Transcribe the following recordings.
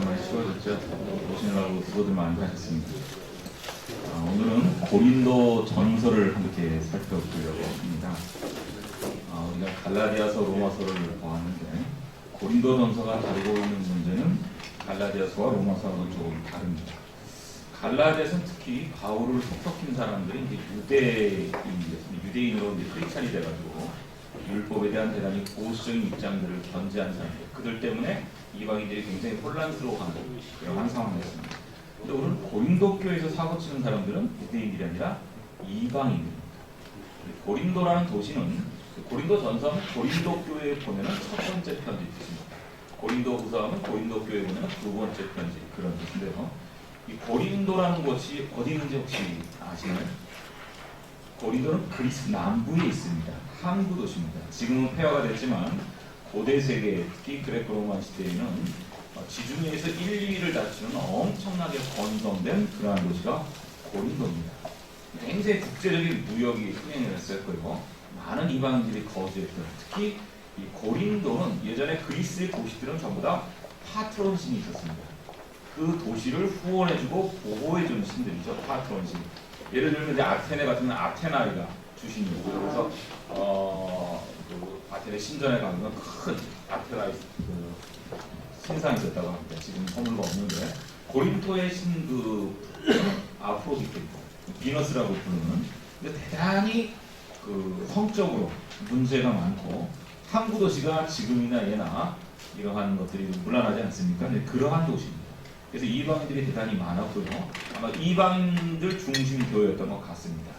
많이 쉬워졌죠. 오시느라고 수고들 많이 하셨습니다. 오늘은 고린도 전서를 함께 살펴보려고 합니다. 우리가 갈라디아서, 로마서를 보았는데 고린도 전서가 다루고 있는 문제는 갈라디아서와 로마서하고는 조금 다릅니다. 갈라디아서는 특히 바울을 속삭인 사람들이 이제 유대인으로 이제 크리스찬이 돼가지고 율법에 대한 대단히 보수적인 입장들을 견지한 사람들, 그들 때문에 이방인들이 굉장히 혼란스러워하는 그런 상황이었습니다. 근데 오늘 고린도 교회에서 사고치는 사람들은 유대인들이 아니라 이방인들입니다. 고린도라는 도시는 고린도 전서는 고린도 교회에 보내는 첫 번째 편지 뜻입니다. 고린도 후서하면 고린도 교회에 보내는 두 번째 편지, 그런 뜻인데요. 이 고린도라는 곳이 어디 있는지 혹시 아시나요? 고린도는 그리스 남부에 있습니다. 항구 도시입니다. 지금은 폐허가 됐지만 고대 세계, 특히 그레코로마 시대에는 지중해에서 1, 2위를 다투는 엄청나게 번성된 그러한 도시가 고린도입니다. 굉장히 국제적인 무역이 흥행을 했었고요. 많은 이방인들이 거주했던, 특히 이 고린도는 예전에 그리스의 도시들은 전부 다 파트론 신이 있었습니다. 그 도시를 후원해주고 보호해주는 신들이죠. 파트론 신. 예를 들면 이제 아테네 같은 아테나이가 주신이고, 그래서 그 아테네 신전에 가면 큰 아테나이 신상이 있었다고 합니다. 지금 선물가 없는데 고린토의 신 아프로디테, 비너스라고 부르는, 근데 대단히 성적으로 문제가 많고 항구 도시가 지금이나 예나 이러한 것들이 문란하지 않습니까? 근데 그러한 도시입니다. 그래서 이방인들이 대단히 많았고요. 아마 이방인들 중심 교회였던 것 같습니다.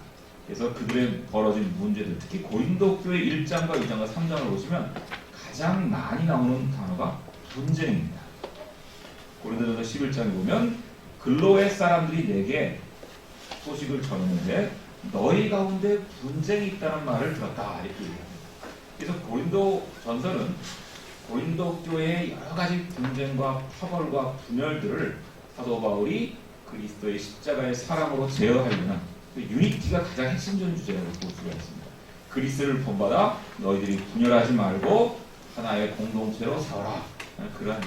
그래서 그들의 벌어진 문제들, 특히 고린도 교회 1장과 2장과 3장을 보시면 가장 많이 나오는 단어가 분쟁입니다. 고린도전서 11장에 보면 글로의 사람들이 내게 소식을 전했는데 너희 가운데 분쟁이 있다는 말을 들었다, 이렇게 얘기합니다. 그래서 고린도 전서는 고린도 교회의 여러 가지 분쟁과 파벌과 분열들을 사도 바울이 그리스도의 십자가의 사랑으로 제어하려는 유니티가 가장 핵심적인 주제라고 볼 수가 있습니다. 그리스도를 본받아 너희들이 분열하지 말고 하나의 공동체로 살아라. 그러한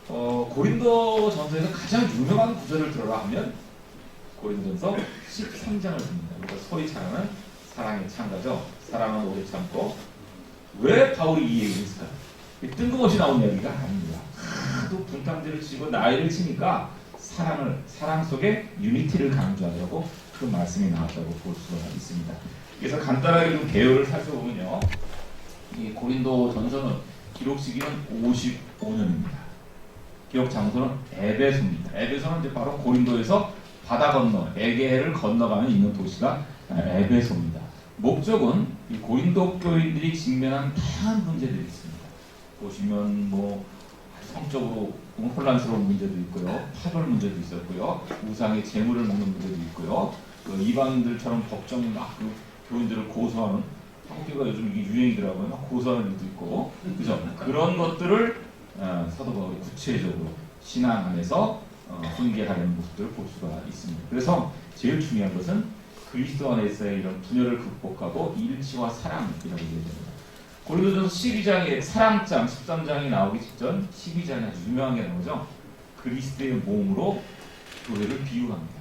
고린도 전서에서 가장 유명한 구절을 들어라 하면 고린도전서 13장을 듭니다. 그러니까 소위 말하는 사랑의 창가죠. 사랑은 오래 참고. 왜 바울이 이 얘기를 했을까요? 뜬금없이 나온 이야기가 아닙니다. 하도 분탕질을 치고 나이를 치니까 사랑 속에 유니티를 강조하려고 그 말씀이 나왔다고 볼 수가 있습니다. 그래서 간단하게 좀 개요를 살펴보면요, 이 고린도 전서는 기록 시기는 55년입니다. 기록 장소는 에베소입니다. 에베소는 이제 바로 고린도에서 바다 건너 에게해를 건너가면 있는 도시가 에베소입니다. 목적은 이 고린도 교인들이 직면한 다양한 문제들이 있습니다. 보시면 성적으로 혼란스러운 문제도 있고요, 파벌 문제도 있었고요, 우상의 재물을 먹는 문제도 있고요, 이방인들처럼 법정 교인들을 고소하는, 한국교가 요즘 이게 유행이더라고요. 막 고소하는 일도 있고, 그죠? 그런 것들을 사도 바울이 구체적으로 신앙 안에서 훈계하려는 모습들을 볼 수가 있습니다. 그래서 제일 중요한 것은 그리스도 안에서의 이런 분열을 극복하고 일치와 사랑이라고 얘기합니다. 고린도전서 12장에 사랑장 13장이 나오기 직전 12장이 아주 유명한 게 나오죠. 그리스도의 몸으로 교회를 비유합니다.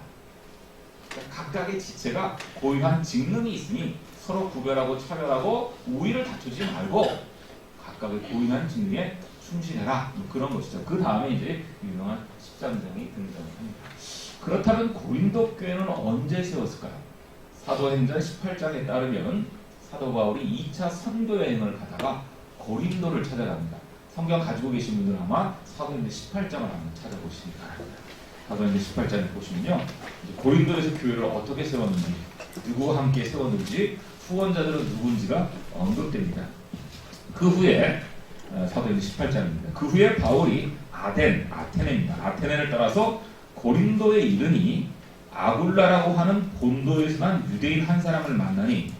그러니까 각각의 지체가 고유한 직능이 있으니 서로 구별하고 차별하고 우위를 다투지 말고 각각의 고유한 직능에 충실해라, 그런 것이죠. 그 다음에 이제 유명한 13장이 등장합니다. 그렇다면 고린도 교회는 언제 세웠을까요? 사도행전 18장에 따르면 사도 바울이 2차 선교 여행을 가다가 고린도를 찾아갑니다. 성경 가지고 계신 분들은 아마 사도행전 18장을 한번 찾아보시기 바랍니다. 사도행전 18장을 보시면요, 고린도에서 교회를 어떻게 세웠는지, 누구와 함께 세웠는지, 후원자들은 누군지가 언급됩니다. 그 후에 사도행전 18장입니다. 그 후에 바울이 아테네입니다. 아테네를 따라서 고린도에 이르니 아굴라라고 하는 본도에서 난 유대인 한 사람을 만나니,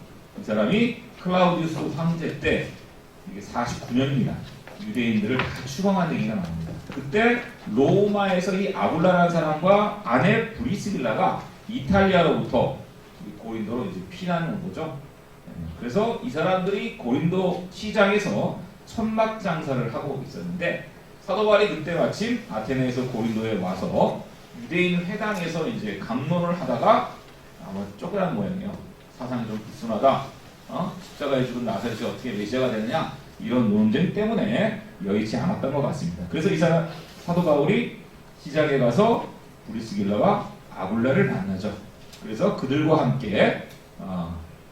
이 사람이 클라우디우스 황제 때, 이게 49년입니다. 유대인들을 다 추방한 얘기가 나옵니다. 그때 로마에서 이 아굴라라는 사람과 아내 브리스길라가 이탈리아로부터 고린도로 이제 피난을 온 거죠. 그래서 이 사람들이 고린도 시장에서 천막 장사를 하고 있었는데 사도 바울이 그때 마침 아테네에서 고린도에 와서 유대인 회당에서 이제 강론을 하다가 아마 쫓겨난 모양이에요. 사상이 좀 불순하다. 십자가에 죽은 나사렛이 어떻게 메시아가 되느냐, 이런 논쟁 때문에 여의치 않았던 것 같습니다. 그래서 이 사도 바울이 시장에 가서 브리스길라와 아굴라를 만나죠. 그래서 그들과 함께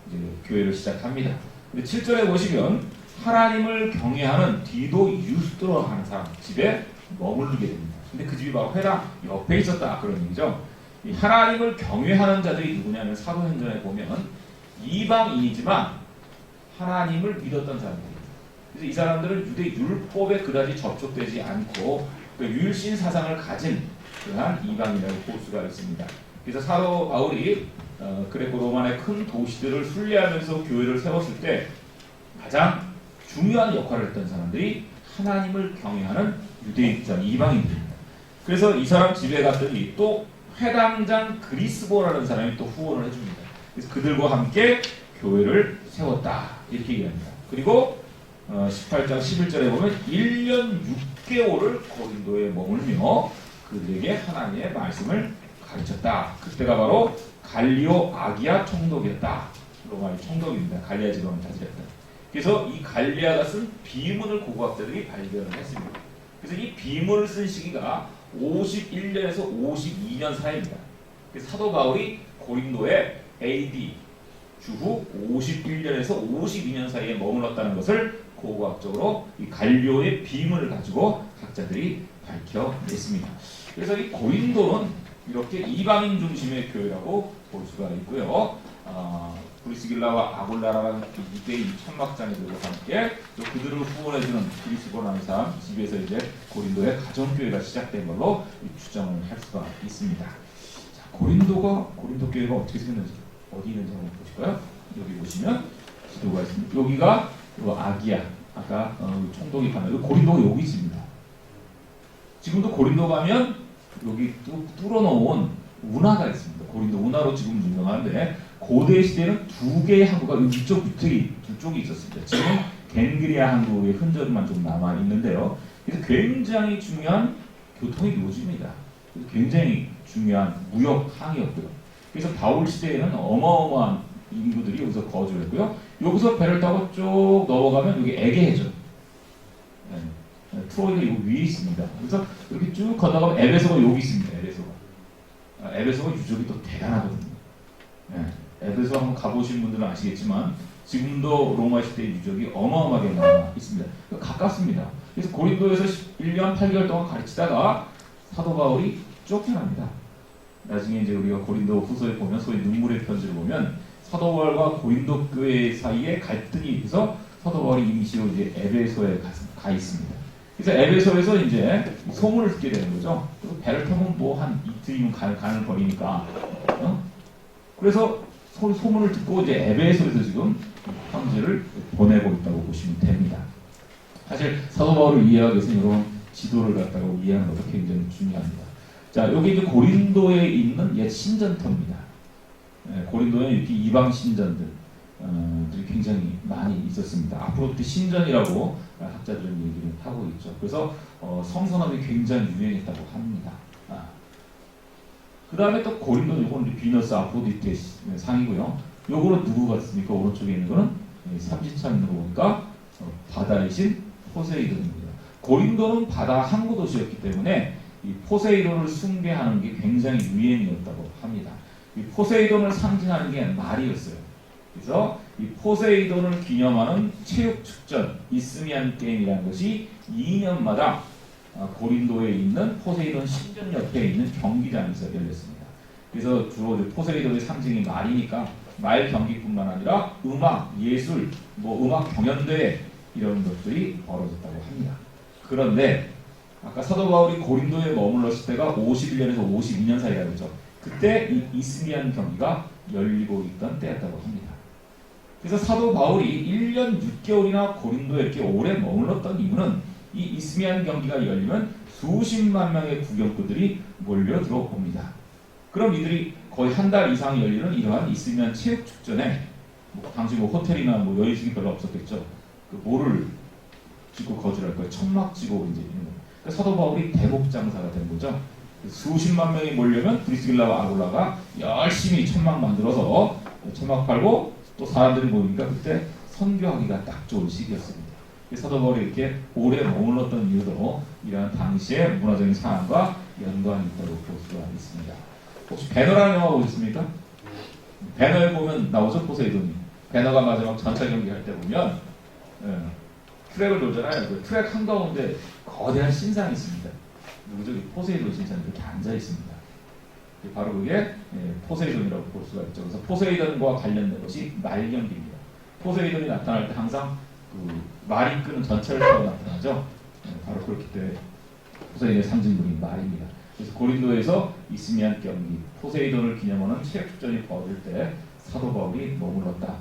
이제 교회를 시작합니다. 근데 7절에 보시면 하나님을 경외하는 디도 유스도라는 사람 집에 머무르게 됩니다. 근데 그 집이 바로 회당 옆에 있었다, 그런 얘기죠. 이 하나님을 경외하는 자들이 누구냐면 사도행전에 보면 이방인이지만 하나님을 믿었던 사람들입니다. 그래서 이 사람들은 유대 율법에 그다지 접촉되지 않고 그 율신 사상을 가진 그러한 이방인이라고 볼 수가 있습니다. 그래서 사도 바울이 그레코 로마의 큰 도시들을 순례하면서 교회를 세웠을 때 가장 중요한 역할을 했던 사람들이 하나님을 경외하는 유대인 이방인들입니다. 그래서 이 사람 집에 갔더니 또 회당장 그리스보라는 사람이 또 후원을 해줍니다. 그래서 그들과 함께 교회를 세웠다, 이렇게 얘기합니다. 그리고 18장 11절에 보면 1년 6개월을 고린도에 머물며 그들에게 하나님의 말씀을 가르쳤다. 그때가 바로 갈리오 아기아 총독이었다. 로마의 총독입니다. 갈리아 지방을 다스렸다. 그래서 이 갈리아가 쓴 비문을 고고학자들이 발견을 했습니다. 그래서 이 비문을 쓴 시기가 51년에서 52년 사이입니다. 사도 바울이 고린도에 AD 주후 51년에서 52년 사이에 머물렀다는 것을 고고학적으로 이 갈리오의 비문을 가지고 학자들이 밝혀냈습니다. 그래서 이 고린도는 이렇게 이방인 중심의 교회라고 볼 수가 있고요. 브리스길라와 아굴라라는 유대인 천막장애들과 함께 또 그들을 후원해주는 그리스보라는 사람 집에서 이제 고린도의 가정교회가 시작된 걸로 추정을 할 수가 있습니다. 자, 고린도 교회가 어떻게 생겼는지 어디 있는지 한번 보실까요? 여기 보시면 지도가 있습니다. 여기가 아기야, 아까 총독이 가면 고린도가 여기 있습니다. 지금도 고린도 가면 여기 뚫어놓은 운하가 있습니다. 고린도 운하로 지금 유명한데 고대 시대는 두 개의 항구가 이쪽 밑에 두 쪽이 있었습니다. 지금은 겐그리아 항구의 흔적만 좀 남아 있는데요. 그래서 굉장히 중요한 교통의 요지입니다. 굉장히 중요한 무역 항이었고요. 그래서 바울 시대에는 어마어마한 인구들이 여기서 거주를 했고요. 여기서 배를 타고 쭉 넘어가면 여기 에게해죠. 트로이가 여기 위에 있습니다. 그래서 이렇게 쭉 걷다가면 에베소가 여기 있습니다. 에베소가 유적이 또 대단하거든요. 에베소 한번 가보신 분들은 아시겠지만 지금도 로마 시대 유적이 어마어마하게 남아 있습니다. 가깝습니다. 그래서 고린도에서 1년 8개월 동안 가르치다가 사도 바울이 쫓겨납니다. 나중에 이제 우리가 고린도 후서에 보면 소위 눈물의 편지를 보면 사도 바울과 고린도 교회 사이에 갈등이 있어서 사도 바울이 임시로 이제 에베소에 가 있습니다. 그래서 에베소에서 이제 소문을 듣게 되는 거죠. 배를 타면 뭐 한 이틀이면 가는 거리니까. 그래서 소문을 듣고 이제 에베소에서 지금 편지를 보내고 있다고 보시면 됩니다. 사실 사도 바울을 이해하기 위해서 이런 지도를 갖다가 이해하는 것도 굉장히 중요합니다. 자, 여기 이제 고린도에 있는 옛 신전터입니다. 고린도에 이렇게 이방 신전들이 굉장히 많이 있었습니다. 아프로디 신전이라고 학자들은 얘기를 하고 있죠. 그래서 성선함이 굉장히 유행했다고 합니다. 그 다음에 또 고린도, 요거는 비너스 아프로디테 상이고요. 요거는 누구 같습니까? 오른쪽에 있는 거는 삼지창 있는 거 보니까 바다의 신 포세이돈입니다. 고린도는 바다 항구 도시였기 때문에 이 포세이돈을 숭배하는 게 굉장히 유행이었다고 합니다. 이 포세이돈을 상징하는 게 말이었어요. 그래서 이 포세이돈을 기념하는 체육 축전 이스미안 게임이라는 것이 2년마다 고린도에 있는 포세이돈 신전 옆에 있는 경기장에서 열렸습니다. 그래서 주로 포세이돈의 상징이 말이니까 말 경기뿐만 아니라 음악, 예술, 음악 경연대회 이런 것들이 벌어졌다고 합니다. 그런데 아까 사도 바울이 고린도에 머물렀을 때가 51년에서 52년 사이라 그랬죠. 그때 이 이스미안 경기가 열리고 있던 때였다고 합니다. 그래서 사도 바울이 1년 6개월이나 고린도에 이렇게 오래 머물렀던 이유는 이 이스미안 경기가 열리면 수십만 명의 구경꾼들이 몰려 들어옵니다. 그럼 이들이 거의 한 달 이상 열리는 이러한 이스미안 체육 축전에 당시 호텔이나 여유식이 별로 없었겠죠. 뭐를 짓고 거주를 할 거예요. 천막 지고 이제 있는 거예요. 그러니까 사도 바울이 대목장사가 된 거죠. 수십만 명이 몰려면 브리스길라와 아굴라가 열심히 천막 만들어서 천막 팔고 또 사람들이 모이니까 그때 선교하기가 딱 좋은 시기였습니다. 사도 바울이 이렇게 오래 머물렀던 이유도 이러한 당시의 문화적인 상황과 연관이 있다고 볼 수가 있습니다. 혹시 배너라는 영화 보셨습니까? 배너에 보면 나오죠, 포세이돈이. 배너가 마지막 전차 경기할 때 보면 트랙을 돌잖아요. 그 트랙 한가운데 거대한 신상이 있습니다. 누구죠? 포세이돈 신상이 이렇게 앉아 있습니다. 바로 그게 포세이돈이라고 볼 수가 있죠. 그래서 포세이돈과 관련된 것이 말경기입니다. 포세이돈이 나타날 때 항상 그 말이 끄는 전차를 타고 나타나죠. 바로 그렇기 때문에 포세이돈의 상징물인 말입니다. 그래서 고린도에서 이스미안 경기, 포세이돈을 기념하는 체육전이 벌어질 때 사도 바울이 머물렀다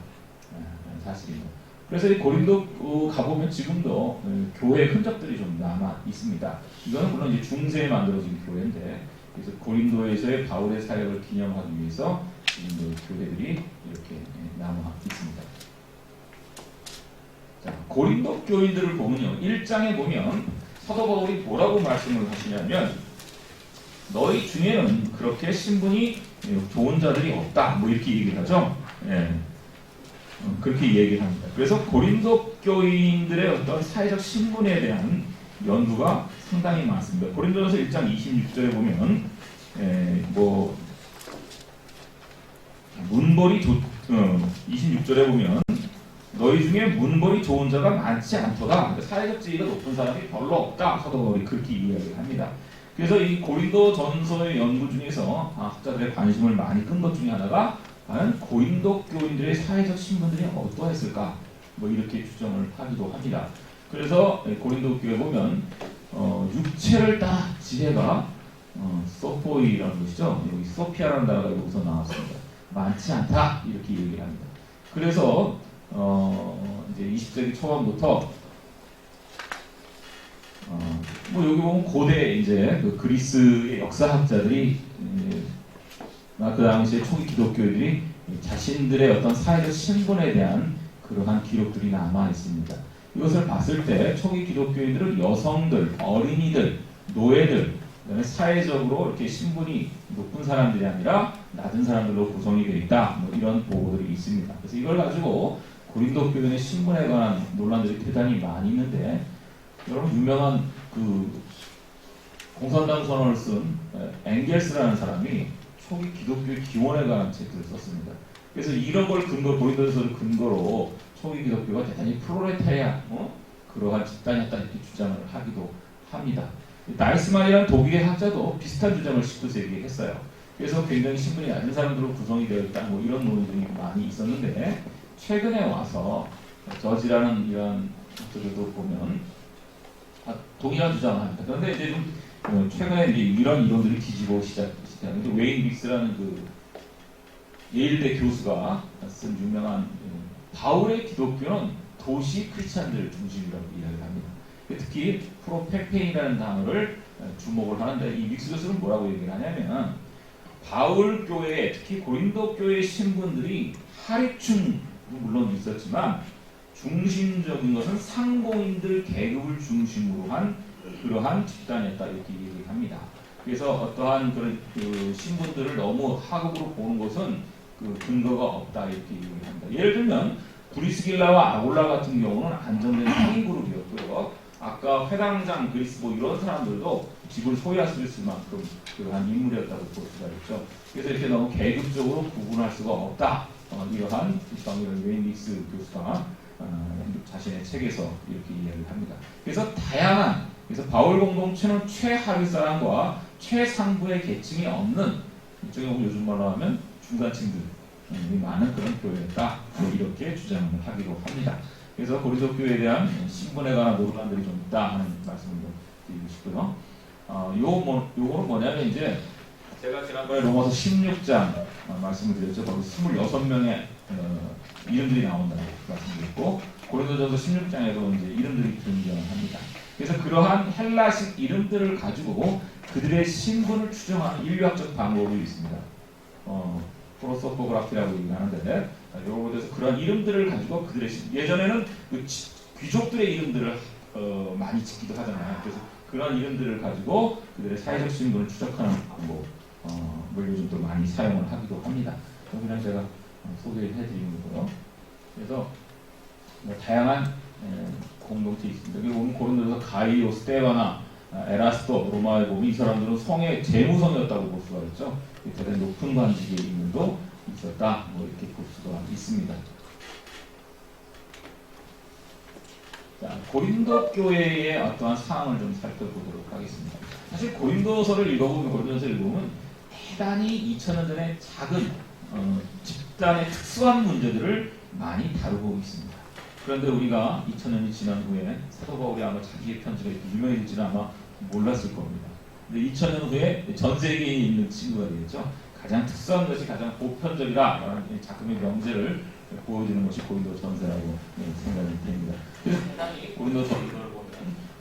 사실입니다. 그래서 이 고린도 가보면 지금도 교회 흔적들이 좀 남아 있습니다. 이거는 물론 이제 중세에 만들어진 교회인데, 그래서 고린도에서의 바울의 사역을 기념하기 위해서 지금도 교회들이 이렇게 남아 있습니다. 자, 고린도 교인들을 보면요, 1장에 보면 사도 바울이 뭐라고 말씀을 하시냐면, 너희 중에는 그렇게 신분이 좋은 자들이 없다, 뭐 이렇게 얘기를 하죠. 그렇게 얘기를 합니다. 그래서 고린도 교인들의 어떤 사회적 신분에 대한 연구가 상당히 많습니다. 고린도전서 1장 26절에 보면 문벌이 26절에 보면 너희 중에 문벌이 좋은 자가 많지 않도다. 사회적 지위가 높은 사람이 별로 없다. 사도 바울이 그렇게 이야기를 합니다. 그래서 이 고린도 전서의 연구 중에서 학자들의 관심을 많이 끈 것 중에 하나가 과연 고린도 교인들의 사회적 신분들이 어떠했을까? 뭐 이렇게 추정을 하기도 합니다. 그래서 고린도 교회 보면 육체를 따라 지혜가 소포이라는 것이죠. 여기 소피아라는 단어가 여기서 나왔습니다. 많지 않다 이렇게 얘기를 합니다. 그래서 이제 20세기 초반부터 뭐 여기 보면 고대 이제 그 그리스의 역사학자들이 그 당시에 초기 기독교인들이 자신들의 어떤 사회적 신분에 대한 그러한 기록들이 남아 있습니다. 이것을 봤을 때 초기 기독교인들은 여성들, 어린이들, 노예들, 그다음에 사회적으로 이렇게 신분이 높은 사람들이 아니라 낮은 사람들로 구성이 되어 있다. 뭐 이런 보고들이 있습니다. 그래서 이걸 가지고 고린도 교인의 신분에 관한 논란들이 대단히 많이 있는데, 여러분 유명한 그 공산당 선언을 쓴 엥겔스라는 사람이 초기 기독교의 기원에 관한 책들을 썼습니다. 그래서 이런 걸 고린도전서를 근거로 초기 기독교가 대단히 프롤레타리아 그러한 집단이었다 이렇게 주장을 하기도 합니다. 나이스만이라는 독일의 학자도 비슷한 주장을 19세기에 했어요. 그래서 굉장히 신분이 낮은 사람들로 구성이 되어 있다 뭐 이런 논의들이 많이 있었는데, 최근에 와서 저지라는 이런 학자들도 보면 동일한 주장을 합니다. 그런데 이제 좀 최근에 이제 이런 이론들이 뒤지고 시작하는데, 웨인 빅스라는 그 예일대 교수가 쓴 유명한 바울의 기독교는 도시 크리스찬들 중심이라고 이야기를 합니다. 특히 프로페페인이라는 단어를 주목을 하는데, 이 빅스 교수는 뭐라고 얘기를 하냐면, 바울 교회, 특히 고린도 교회의 신분들이 하류층도 물론 있었지만 중심적인 것은 상공인들 계급을 중심으로 한 그러한 집단이었다 이렇게 얘기를 합니다. 그래서 어떠한 그런 그 신분들을 너무 하급으로 보는 것은 그 근거가 없다 이렇게 얘기를 합니다. 예를 들면 브리스길라와 아굴라 같은 경우는 안정된 상위 그룹이었고요. 아까 회당장 그리스 뭐 이런 사람들도 집을 소유할 수 있을 만큼 그러한 인물이었다고 볼 수가 있죠. 그래서 이렇게 너무 계급적으로 구분할 수가 없다. 이러한 방금 웨인릭스 교수가 자신의 책에서 이렇게 이야기를 합니다. 그래서 다양한, 그래서 바울 공동체는 최하위 사람과 최상부의 계층이 없는, 이쪽에 보면 요즘 말로 하면 중간층들이 많은 그런 교회였다. 이렇게 주장을 하기도 합니다. 그래서 고린도 교회에 대한 신분에 관한 논란들이 좀 있다 하는 말씀을 드리고 싶고요. 요거는 뭐냐면 이제 제가 지난번에 로마서 16장 말씀을 드렸죠. 거기 26명의 이름들이 나온다고 말씀드렸고, 고린도전서 16장에도 이제 이름들이 등장을 합니다. 그래서 그러한 헬라식 이름들을 가지고 그들의 신분을 추정하는 인류학적 방법이 있습니다. 프로소포그라피라고 얘기하는데, 요거에서 그런 이름들을 가지고 그들의 예전에는 그 귀족들의 이름들을 많이 짓기도 하잖아요. 그래서 그런 이름들을 가지고 그들의 사회적 신분을 추적하는 방법, 뭐 요즘 또 많이 사용을 하기도 합니다. 그냥 제가 소개해 드리는 거고요. 그래서 뭐 다양한 공동체 있습니다. 여기 보면 고린도서 가이오, 스테바나, 에라스토, 로마에 보면 이 사람들은 성의 재무성이었다고 볼 수가 있죠. 대단히 높은 관직에 있는 도 있었다. 뭐 이렇게 볼 수가 있습니다. 자, 고린도 교회의 어떠한 상황을 좀 살펴보도록 하겠습니다. 사실 고린도서를 읽어보면, 고린도서를 읽어보면 대단히 2000년 전에 작은 집단의 특수한 문제들을 많이 다루고 있습니다. 그런데 우리가 2000년이 지난 후에 사도 바울이 아마 자기의 편지가 이렇게 유명해질지는 아마 몰랐을 겁니다. 근데 2000년 후에 전 세계에 있는 친구가 되겠죠. 가장 특수한 것이 가장 보편적이라는 작품의 명제를 보여주는 것이 고린도 전서라고 생각이 됩니다. 그래서 대단히 고린도 전서를 보면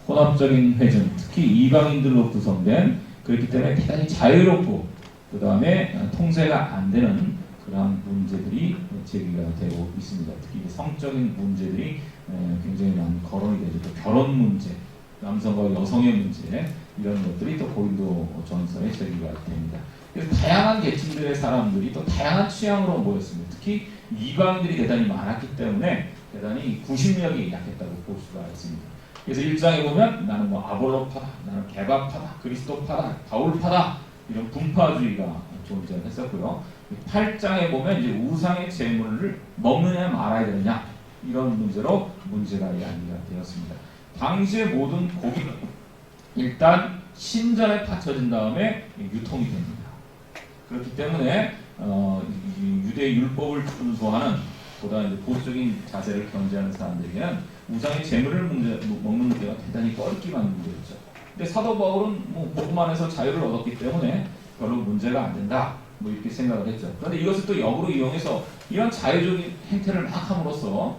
혼합적인 회중, 특히 이방인들로 구성된, 그렇기 때문에 대단히 자유롭고 그 다음에 통제가 안 되는 그러한 문제들이 제기가 되고 있습니다. 특히 성적인 문제들이 굉장히 많이 거론이 되죠. 또 결혼 문제, 남성과 여성의 문제, 이런 것들이 또 고린도 전서에 제기가 됩니다. 그래서 다양한 계층들의 사람들이 또 다양한 취향으로 모였습니다. 특히 이방인들이 대단히 많았기 때문에 대단히 구심력이 약했다고 볼 수가 있습니다. 그래서 1장에 보면 나는 뭐 아볼로파다, 나는 개바파다, 그리스도파다, 바울파다, 이런 분파주의가 존재했었고요. 8장에 보면 이제 우상의 제물을 먹느냐 말아야 되느냐, 이런 문제로 문제가 이야기가 되었습니다. 당시의 모든 고기는 일단 신전에 바쳐진 다음에 유통이 됩니다. 그렇기 때문에 유대 율법을 준수하는 보다 이제 보수적인 자세를 견지하는 사람들에게는 우상의 제물을 먹는 문제가 대단히 꺼리끼만 문제였죠. 근데 사도 바울은 뭐 복음 안에서 자유를 얻었기 때문에 별로 문제가 안 된다, 뭐 이렇게 생각을 했죠. 그런데 이것을 또 역으로 이용해서 이런 자유적인 행태를 막 함으로써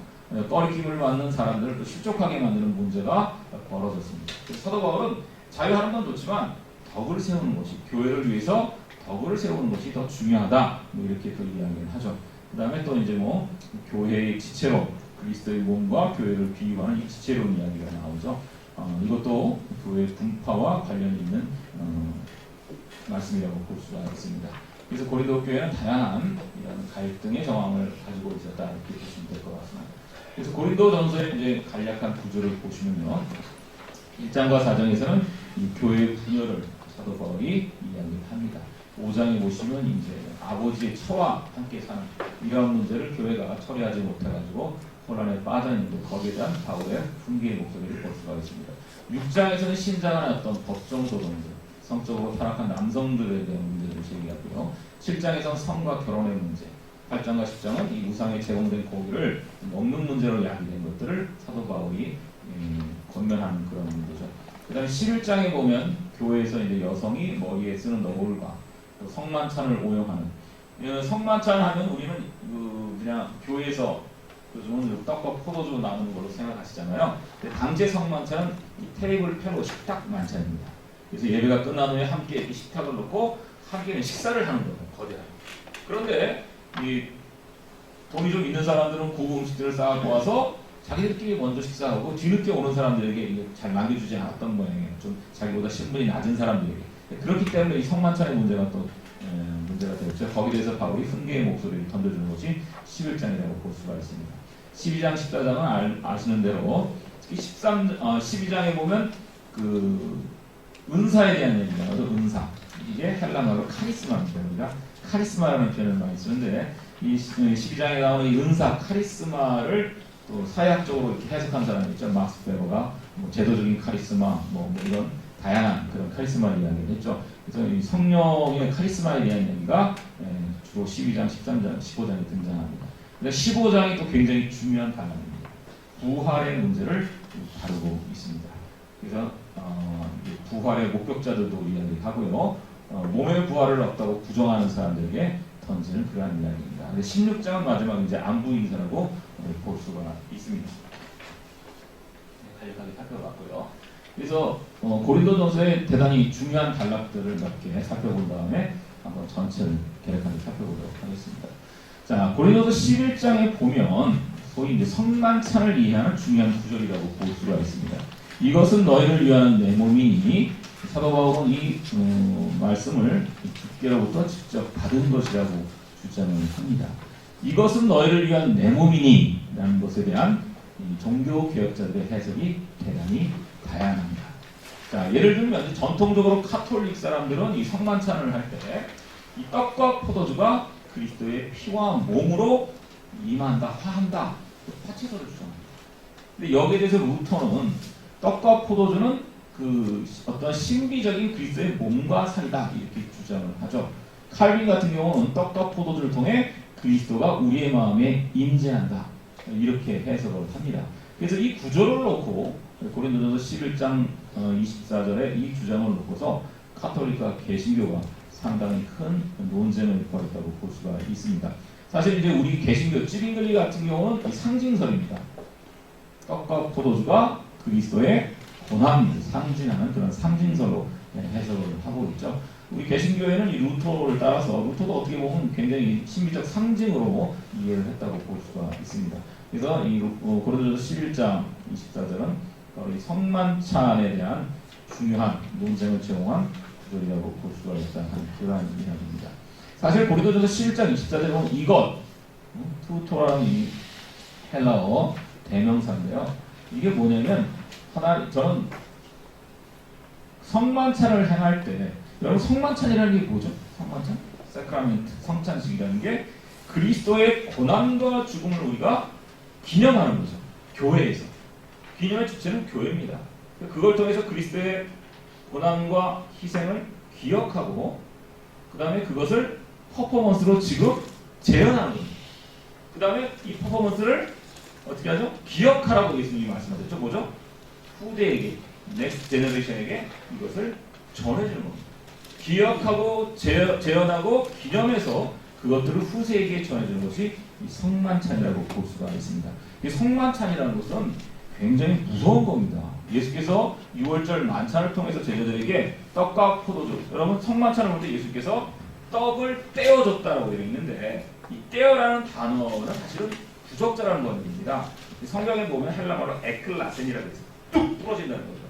꺼리낌을 받는 사람들을 또 실족하게 만드는 문제가 벌어졌습니다. 그래서 사도 바울은 자유하는 건 좋지만 덕을 세우는 것이, 교회를 위해서 덕을 세우는 것이 더 중요하다, 뭐 이렇게 또 이야기를 하죠. 그 다음에 또 이제 뭐 교회의 지체로, 그리스도의 몸과 교회를 비유하는 이 지체론 이야기가 나오죠. 이것도 교회 분파와 관련이 있는 말씀이라고 볼 수가 있습니다. 그래서 고린도 교회는 다양한 이런 갈등의 정황을 가지고 있었다, 이렇게 보시면 될 것 같습니다. 그래서 고린도 전서의 이제 간략한 구조를 보시면요, 1장과 4장에서는 이 교회의 분열을 사도 바울이 이야기를 합니다. 5장에 보시면 이제 아버지의 처와 함께 사는 이러한 문제를 교회가 처리하지 못해가지고 혼란에 빠져 있는데, 거기에 대한 바울의 훈계의 목소리를 볼 수가 있습니다. 6장에서는 신장한 어떤 법정 소동들, 성적으로 타락한 남성들에 대한 문제를 제기하고요. 7장에서는 성과 결혼의 문제, 8장과 10장은 이 우상에 제공된 고기를 먹는 문제로 야기된 것들을 사도 바울이 권면하는 그런 문제죠. 그 다음에 11장에 보면 교회에서 이제 여성이 머리에 쓰는 너울과 성만찬을 오용하는, 성만찬을 하면 우리는 그냥 교회에서 요즘은 떡과 포도주 나누는 걸로 생각하시잖아요. 근데 당시의 성만찬은 이 테이블 펴고 식탁 만찬입니다. 그래서 예배가 끝난 후에 함께 이렇게 식탁을 놓고 함께 식사를 하는 거예요. 거대하게. 그런데 이 돈이 좀 있는 사람들은 고급 음식들을 쌓아고 와서 자기들끼리 먼저 식사하고 뒤늦게 오는 사람들에게 이게 잘 남겨주지 않았던 모양이에요. 좀 자기보다 신분이 낮은 사람들에게. 그렇기 때문에 이 성만찬의 문제가 또 문제가 되었죠. 거기에 대해서 바울이 훈계의 목소리를 던져주는 것이 11장이라고 볼 수가 있습니다. 12장, 14장은 아시는 대로 12장에 보면 그 은사에 대한 얘기가 나오죠. 은사. 이게 헬라어로 카리스마입니다. 카리스마라는 표현을 많이 쓰는데, 이 12장에 나오는 이 은사, 카리스마를 또 사회학적으로 이렇게 해석한 사람이 있죠. 막스 베버가 뭐 제도적인 카리스마, 뭐 이런 다양한 그런 카리스마를 이야기를 했죠. 그래서 이 성령의 카리스마에 대한 얘기가 주로 12장, 13장, 15장에 등장합니다. 근데 15장이 또 굉장히 중요한 단락입니다. 부활의 문제를 다루고 있습니다. 그래서 부활의 목격자들도 이야기하고요. 몸의 부활을 없다고 부정하는 사람들에게 던지는 그러한 이야기입니다. 근데 16장은 마지막 이제 안부 인사라고 볼 수가 있습니다. 간략하게 살펴봤고요. 그래서 고린도전서의 대단히 중요한 단락들을 몇 개 살펴본 다음에 한번 전체를 개략하게 살펴보도록 하겠습니다. 자, 고린도서 11장에 보면 소위 이제 성만찬을 이해하는 중요한 구절이라고 볼 수가 있습니다. 이것은 너희를 위한 내 몸이니 사도 바울은 이 말씀을 주께로부터 직접 받은 것이라고 주장을 합니다. 이것은 너희를 위한 내 몸이니 라는 것에 대한 종교 개혁자들의 해석이 대단히 다양합니다. 자, 예를 들면 전통적으로 카톨릭 사람들은 이 성만찬을 할 때 이 떡과 포도주가 그리스도의 피와 몸으로 임한다, 화한다, 파체설을 주장합니다. 근데 여기에 대해서 루터는 떡과 포도주는 그 어떤 신비적인 그리스도의 몸과 살이다 이렇게 주장을 하죠. 칼빈 같은 경우는 떡과 포도주를 통해 그리스도가 우리의 마음에 임재한다 이렇게 해석을 합니다. 그래서 이 구조를 놓고 고린도전서 11장 24절에 이 주장을 놓고서 카톨릭과 개신교가 상당히 큰 논쟁을 벌였다고 볼 수가 있습니다. 사실 이제 우리 개신교 찌빙글리 같은 경우는 이 상징설입니다. 떡과 포도주가 그리스도의 고난을 상징하는 그런 상징설로 해석을 하고 있죠. 우리 개신교회는 이 루터를 따라서 루터도 어떻게 보면 굉장히 신비적 상징으로 이해를 했다고 볼 수가 있습니다. 그래서 이 고린도전서 11장 24절은 이 성만찬에 대한 중요한 논쟁을 제공한 구절이라고 볼 수가 있다는 그러한 이야기입니다. 사실 고린도전서 11장 24절에 보면 이것, 투토라는 이 헬라어 대명사인데요. 이게 뭐냐면 저는 성만찬을 행할 때 여러분 성만찬이라는 게 뭐죠? 성만찬? 사크라멘트, 성찬식이라는 게 그리스도의 고난과 죽음을 우리가 기념하는 거죠. 교회에서. 기념의 주체는 교회입니다. 그걸 통해서 그리스도의 고난과 희생을 기억하고 그 다음에 그것을 퍼포먼스로 지금 재현하는 겁니다. 그 다음에 이 퍼포먼스를 어떻게 하죠? 기억하라고 예수님이 말씀하셨죠. 뭐죠? 후대에게, 넥스트 제너레이션에게 이것을 전해주는 겁니다. 기억하고 재현하고 기념해서 그것들을 후세에게 전해주는 것이 이 성만찬이라고 볼 수가 있습니다. 이 성만찬이라는 것은 굉장히 무서운 겁니다. 예수께서 6월절 만찬을 통해서 제자들에게 떡과 포도주, 여러분 성만찬을 볼 때 예수께서 떡을 떼어줬다라고 되어 있는데 이 떼어라는 단어는 사실은 부적절한 것입니다. 성경에 보면 헬라어로 에클라센이라고 해서 뚝 부러진다는 거죠.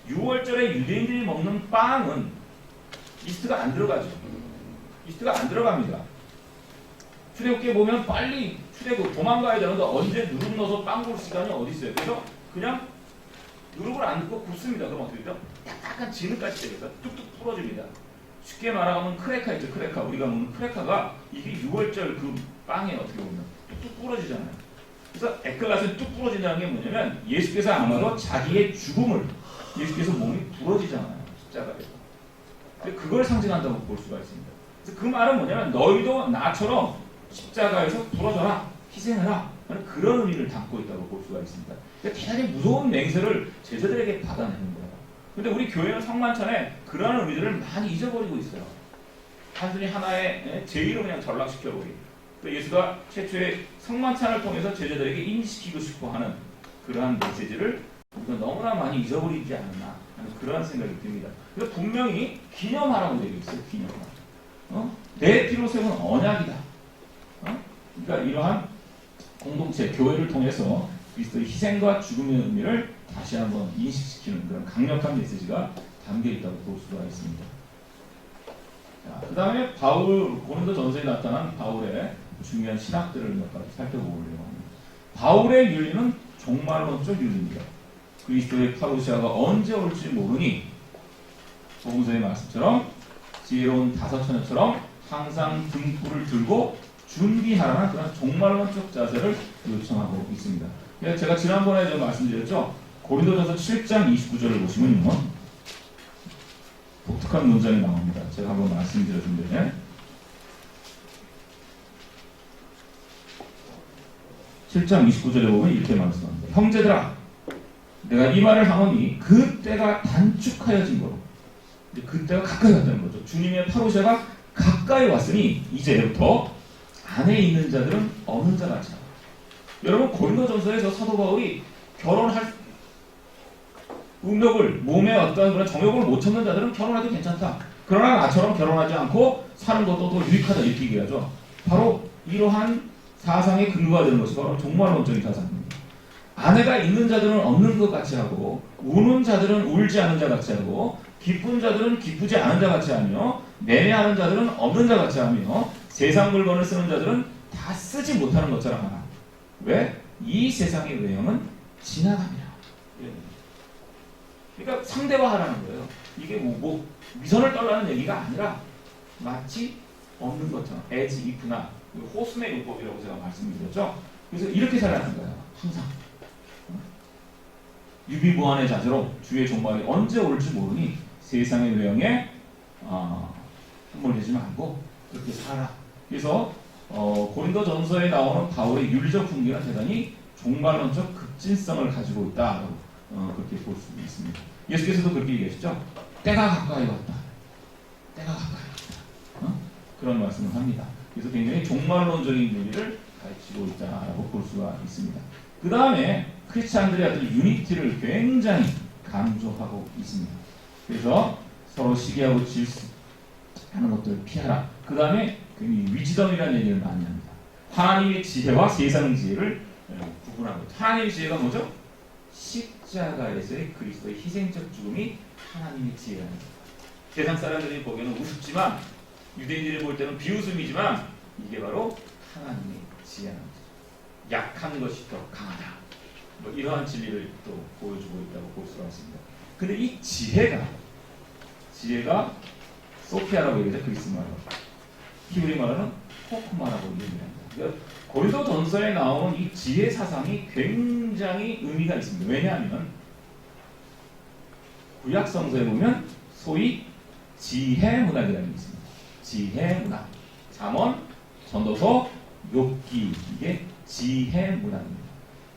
6월절에 유대인들이 먹는 빵은 이스트가 안 들어가죠. 이스트가 안 들어갑니다. 출애굽기에 보면 빨리 출애굽 도망가야 되는데 언제 누룩 넣어서 빵 구울 시간이 어디 있어요. 그래서 그냥 누룩을 안 넣고 굽습니다. 그럼 어떻게 되죠? 약간 진흙같이 되면서 뚝뚝 부러집니다. 쉽게 말하면 크래커 있죠. 크래커. 우리가 먹는 크래커가 이게 6월절 그 빵에 어떻게 보면 뚝뚝 부러지잖아요. 그래서 에클라스는 뚝 부러진다는 게 뭐냐면 예수께서 아마도 자기의 죽음을 예수께서 몸이 부러지잖아요. 십자가에서. 그걸 상징한다고 볼 수가 있습니다. 그래서 그 말은 뭐냐면 너희도 나처럼 십자가에서 부러져라, 희생해라 하는 그런 의미를 담고 있다고 볼 수가 있습니다. 그러니까 대단히 무서운 맹세를 제자들에게 받아내는 거예요. 근데 우리 교회는 성만찬에 그러한 의미들을 많이 잊어버리고 있어요. 단순히 하나의 제의로 그냥 전락시켜버리고 또 예수가 최초의 성만찬을 통해서 제자들에게 인지시키고 싶어 하는 그러한 메시지를 우리가 너무나 많이 잊어버리지 않았나 하는 그러한 생각이 듭니다. 그래서 분명히 기념하라고 되어 있어요. 기념하라. 내 피로 세운 언약이다. 그러니까 이러한 공동체, 교회를 통해서 그리스도의 희생과 죽음의 의미를 다시 한번 인식시키는 그런 강력한 메시지가 담겨 있다고 볼 수가 있습니다. 그 다음에 고린도전서에 나타난 바울의 중요한 신학들을 몇 가지 살펴보려고 합니다. 바울의 윤리는 종말론적 윤리입니다. 그리스도의 파루시아가 언제 올지 모르니 복음서의 말씀처럼 지혜로운 다섯 처녀처럼 항상 등불을 들고 준비하라는 그런 종말론적 자세를 요청하고 있습니다. 제가 지난번에 좀 말씀드렸죠. 고린도전서 7장 29절을 보시면요. 독특한 문장이 나옵니다. 제가 한번 말씀드렸는데 7장 29절에 보면 이렇게 말씀합니다. 형제들아 내가 이 말을 하오니 그 때가 단축하여진 거로 그 때가 가까이 왔다는 거죠. 주님의 파루시아가 가까이 왔으니 이제부터 안에 있는 자들은 없는 자 같이 하라. 여러분 고린도전서에서 사도 바울이 결혼할 음욕을 몸에 어떤 그런 정욕을 못 참는 자들은 결혼해도 괜찮다. 그러나 나처럼 결혼하지 않고 사는 것도 더 유익하다 이렇게 얘기하죠. 바로 이러한 사상의 근거가 되는 것이 바로 종말론적인 사상입니다. 아내가 있는 자들은 없는 것 같이 하고 우는 자들은 울지 않은 자 같이 하고 기쁜 자들은 기쁘지 않은 자 같이 하며 매매하는 자들은 없는 자 같이 하며 세상 물건을 쓰는 자들은 다 쓰지 못하는 것처럼 하나. 왜? 이 세상의 외형은 지나갑니다. 그러니까 상대화하라는 거예요. 이게 뭐 위선을 떨라는 얘기가 아니라 마치 없는 것처럼 as if나 호스의 요법이라고 제가 말씀드렸죠. 그래서 이렇게 살아가는 거예요. 항상 유비무한의 자세로 주의 종말이 언제 올지 모르니 세상의 외형에 함몰되지 말고 그렇게 살아. 그래서 고린도전서에 나오는 바울의 윤리적 분기는 대단히 종말론적 급진성을 가지고 있다라고 그렇게 볼 수 있습니다. 예수께서도 그렇게 얘기하시죠. 때가 가까이 왔다. 때가 가까이 왔다. 그런 말씀을 합니다. 그래서 굉장히 종말론적인 윤리를 가르치고 있다라고 볼 수가 있습니다. 그 다음에 크리스찬들의 어떤 유니티를 굉장히 강조하고 있습니다. 그래서 서로 시기하고 질투하는 것들을 피하라. 그 다음에 위즈덤이라는 얘기를 많이 합니다. 하나님의 지혜와 세상 지혜를 구분하고 있다. 하나님의 지혜가 뭐죠? 십자가에서의 그리스도의 희생적 죽음이 하나님의 지혜라는 거예요. 세상 사람들이 보기에는 우습지만 유대인들이 볼 때는 비웃음이지만 이게 바로 하나님의 지혜라는 거죠. 약한 것이 더 강하다. 뭐 이러한 진리를 또 보여주고 있다고 볼 수가 있습니다. 근데 이 지혜가 소피아라고 얘기하죠. 그리스 말로. 히브리 말로는 호크마라고 얘기합니다. 그러니까 고린도전서에 나오는 이 지혜 사상이 굉장히 의미가 있습니다. 왜냐하면 구약 성서에 보면 소위 지혜 문학이라는 게 있습니다. 지혜 문학. 잠언, 전도서, 욥기 이게 지혜 문학입니다.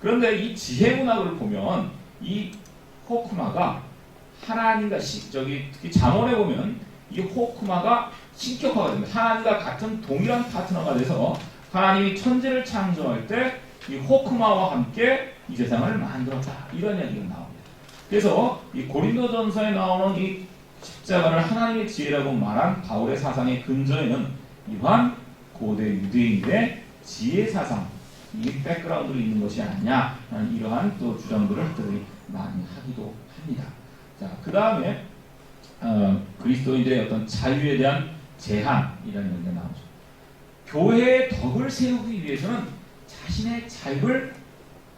그런데 이 지혜 문학을 보면 이 호크마가 하나님과 특히 잠언에 보면 이 호크마가 신격화가 됩니다. 하나님과 같은 동일한 파트너가 돼서 하나님이 천지를 창조할 때 이 호크마와 함께 이 세상을 만들었다. 이런 이야기가 나옵니다. 그래서 이 고린도전서에 나오는 이 십자가를 하나님의 지혜라고 말한 바울의 사상의 근저에는 이러한 고대 유대인들의 지혜 사상, 이 백그라운드로 있는 것이 아니냐 라는 이러한 또 주장들을 그들이 많이 하기도 합니다. 자, 그 다음에 그리스도인들의 어떤 자유에 대한 제한이라는 얘기가 나오죠. 교회의 덕을 세우기 위해서는 자신의 자유를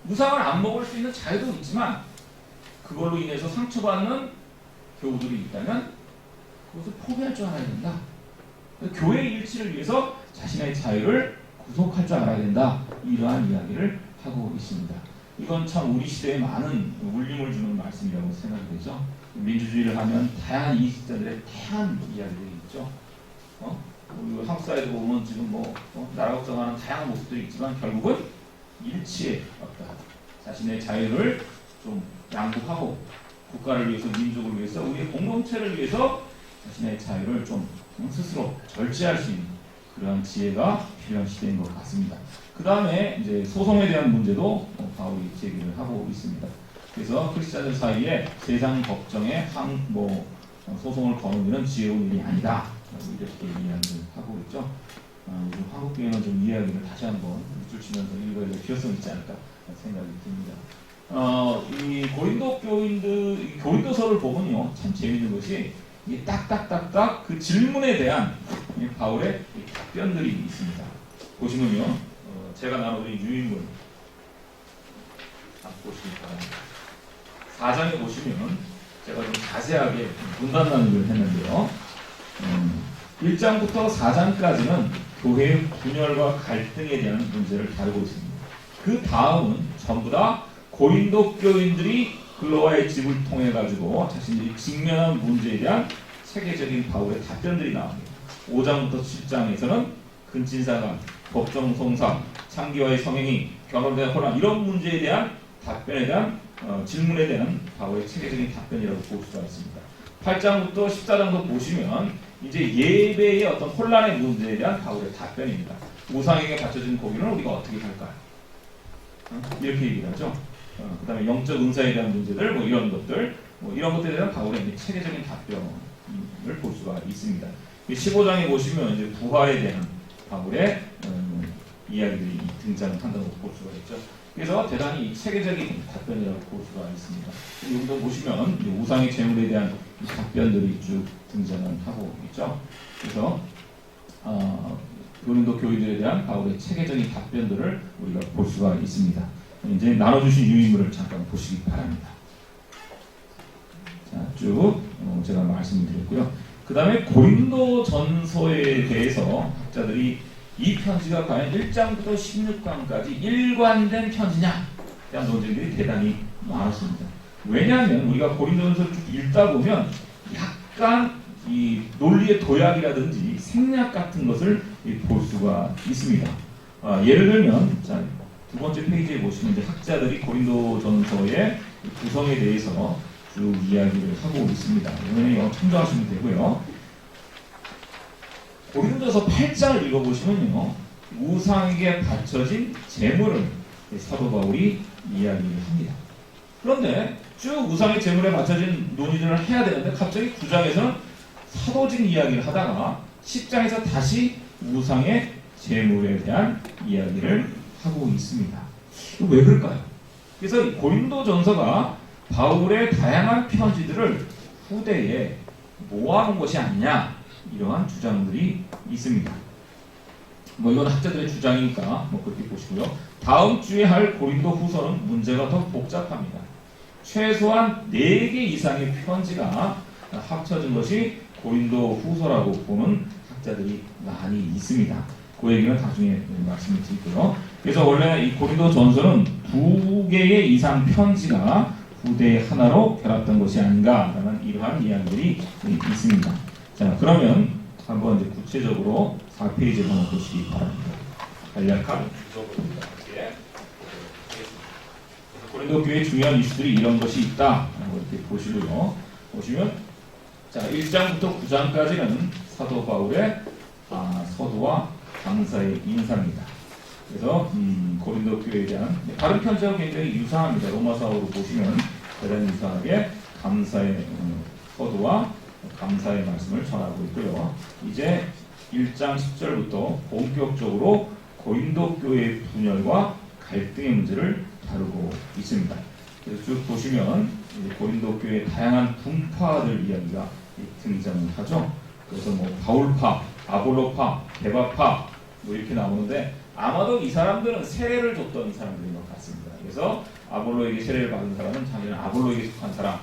우상을 안 먹을 수 있는 자유도 있지만 그걸로 인해서 상처받는 교우들이 있다면 그것을 포기할 줄 알아야 된다. 교회의 일치를 위해서 자신의 자유를 구속할 줄 알아야 된다. 이러한 이야기를 하고 있습니다. 이건 참 우리 시대에 많은 울림을 주는 말씀이라고 생각이 되죠. 민주주의를 하면 다양한 이익자들의 다양한 이야기들이 있죠. 우리 한국 사회도 보면 지금 나라 걱정하는 다양한 모습들이 있지만 결국은 일치에 없다. 자신의 자유를 좀 양보하고 국가를 위해서, 민족을 위해서, 우리의 공동체를 위해서 자신의 자유를 좀 스스로 절제할 수 있는 그러한 지혜가 필요한 시대인 것 같습니다. 그 다음에 이제 소송에 대한 문제도 바울이 제기를 하고 있습니다. 그래서 크리스찬들 사이에 세상 걱정에 소송을 거는 일은 지혜로운 일이 아니다. 이렇게 이야기를 하고 있죠. 한국교회는 좀 이야기를 다시 한번 밑줄 치면서 읽어야 될 필요성이 있지 않을까 생각이 듭니다. 이 고린도서를 보면요, 참 재밌는 것이 이 딱딱딱딱 그 질문에 대한 바울의 답변들이 있습니다. 보시면요, 제가 나눠드린 유인문 보시기 바랍니다. 4장에 보시면 제가 좀 자세하게 분단 나누기를 했는데요. 1장부터 4장까지는 교회의 분열과 갈등에 대한 문제를 다루고 있습니다. 그 다음은 전부 다 고린도 교인들이 글로와의 집을 통해 가지고 자신들이 직면한 문제에 대한 체계적인 바울의 답변들이 나옵니다. 5장부터 7장에서는 근친사간, 법정 송사, 창기와의 성행위, 결혼에 대한 혼란 이런 문제에 대한 답변에 대한 질문에 대한 바울의 체계적인 답변이라고 볼 수가 있습니다. 8장부터 14장도 보시면 이제 예배의 어떤 혼란의 문제에 대한 바울의 답변입니다. 우상에게 바쳐진 고기는 우리가 어떻게 할까요? 이렇게 얘기를 하죠. 그 다음에 영적 은사에 대한 문제들, 이런 것들, 이런 것들에 대한 바울의 체계적인 답변을 볼 수가 있습니다. 15장에 보시면 이제 부활에 대한 바울의 이야기들이 등장을 한다고 볼 수가 있죠. 그래서 대단히 체계적인 답변이라고 볼 수가 있습니다. 여기도 보시면 우상의 제물에 대한 답변들이 쭉 등장을 하고 있죠. 그래서 고린도 교인들에 대한 바울의 체계적인 답변들을 우리가 볼 수가 있습니다. 이제 나눠주신 유인물을 잠깐 보시기 바랍니다. 자, 쭉 제가 말씀을 드렸고요. 그 다음에 고린도 전서에 대해서 학자들이 이 편지가 과연 1장부터 16강까지 일관된 편지냐 대한 논쟁들이 대단히 많았습니다. 왜냐하면 우리가 고린도전서를 쭉 읽다 보면 약간 이 논리의 도약이라든지 생략 같은 것을 볼 수가 있습니다. 예를 들면 자, 두 번째 페이지에 보시면 이제 학자들이 고린도전서의 구성에 대해서 쭉 이야기를 하고 있습니다. 이거는 참조하시면 되고요. 고린도서 8장을 읽어보시면요, 우상에게 바쳐진 제물을 사도 바울이 이야기를 합니다. 그런데 쭉 우상의 제물에 바쳐진 논의들을 해야 되는데 갑자기 9장에서는 사도직 이야기를 하다가 10장에서 다시 우상의 제물에 대한 이야기를 하고 있습니다. 왜 그럴까요? 그래서 고린도전서가 바울의 다양한 편지들을 후대에 모아놓은 것이 아니냐 이러한 주장들이 있습니다. 이건 학자들의 주장이니까 그렇게 보시고요. 다음 주에 할 고린도 후서는 문제가 더 복잡합니다. 최소한 4개 이상의 편지가 합쳐진 것이 고린도 후서라고 보는 학자들이 많이 있습니다. 그 얘기는 나중에 말씀을 드리고요. 그래서 원래 이 고린도 전서는 2개의 이상 편지가 후대의 하나로 결합된 것이 아닌가라는 이러한 이야기들이 있습니다. 자, 그러면 한번 이제 구체적으로 4페이지를 한번 보시기 바랍니다. 간략한 구조입니다. 고린도 교회의 중요한 이슈들이 이런 것이 있다. 이렇게 보시고요. 보시면 자, 1장부터 9장까지는 사도 바울의 서두와 감사의 인사입니다. 그래서 고린도 교회에 대한 다른 편지하고 굉장히 유사합니다. 로마서로 보시면 대단히 유사하게 감사의 서두와 감사의 말씀을 전하고 있고요. 이제 1장 10절부터 본격적으로 고린도 교회의 분열과 갈등의 문제를 다루고 있습니다. 그래서 쭉 보시면 고린도 교회의 다양한 분파들 이야기가 등장을 하죠. 그래서 바울파, 아볼로파, 게바파 이렇게 나오는데 아마도 이 사람들은 세례를 줬던 사람들인 것 같습니다. 그래서 아볼로에게 세례를 받은 사람은 자기는 아볼로에게 속한 사람,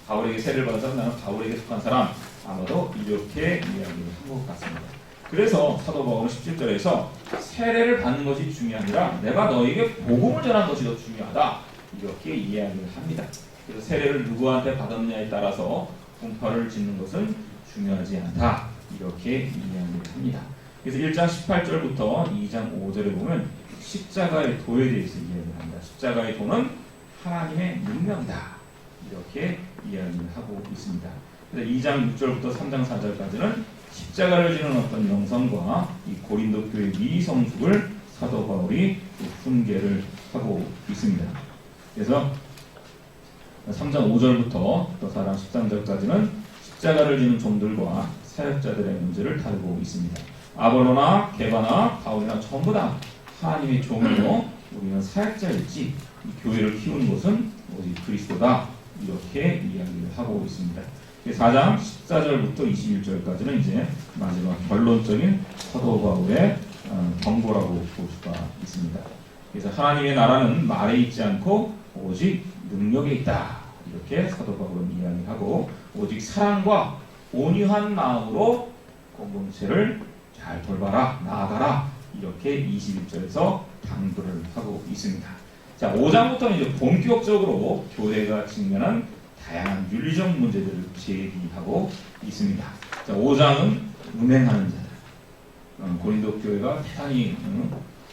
바울에게 세례를 받은 사람은 나는 바울에게 속한 사람, 아마도 이렇게 이야기를 한 것 같습니다. 그래서 사도 바울은 17절에서 세례를 받는 것이 중요한 게 아니라 내가 너에게 복음을 전하는 것이 더 중요하다 이렇게 이야기를 합니다. 그래서 세례를 누구한테 받았느냐에 따라서 분파를 짓는 것은 중요하지 않다 이렇게 이야기를 합니다. 그래서 1장 18절부터 2장 5절에 보면 십자가의 도에 대해서 이야기를 합니다. 십자가의 도는 하나님의 능력이다 이렇게 이야기를 하고 있습니다. 그래서 2장 6절부터 3장 4절까지는 십자가를 지는 어떤 영상과 이 고린도 교회 미성숙을 사도 바울이 훈계를 하고 있습니다. 그래서 3장 5절부터 또 4장 13절까지는 십자가를 지는 종들과 사역자들의 문제를 다루고 있습니다. 아볼로나 게바나 바울이나 전부 다 하나님의 종이요 우리는 사역자일지 이 교회를 키우는 것은 오직 그리스도다 이렇게 이야기를 하고 있습니다. 4장 14절부터 21절까지는 이제 마지막 결론적인 사도 바울의 경고라고 볼 수가 있습니다. 그래서 하나님의 나라는 말에 있지 않고 오직 능력에 있다 이렇게 사도 바울은 이야기하고 오직 사랑과 온유한 마음으로 공동체를 잘 돌봐라 나아가라 이렇게 21절에서 당부를 하고 있습니다. 자, 5장부터는 이제 본격적으로 교회가 직면한 다양한 윤리적 문제들을 제기하고 있습니다. 자, 5장은 음행하는 자들. 고린도 교회가 대단히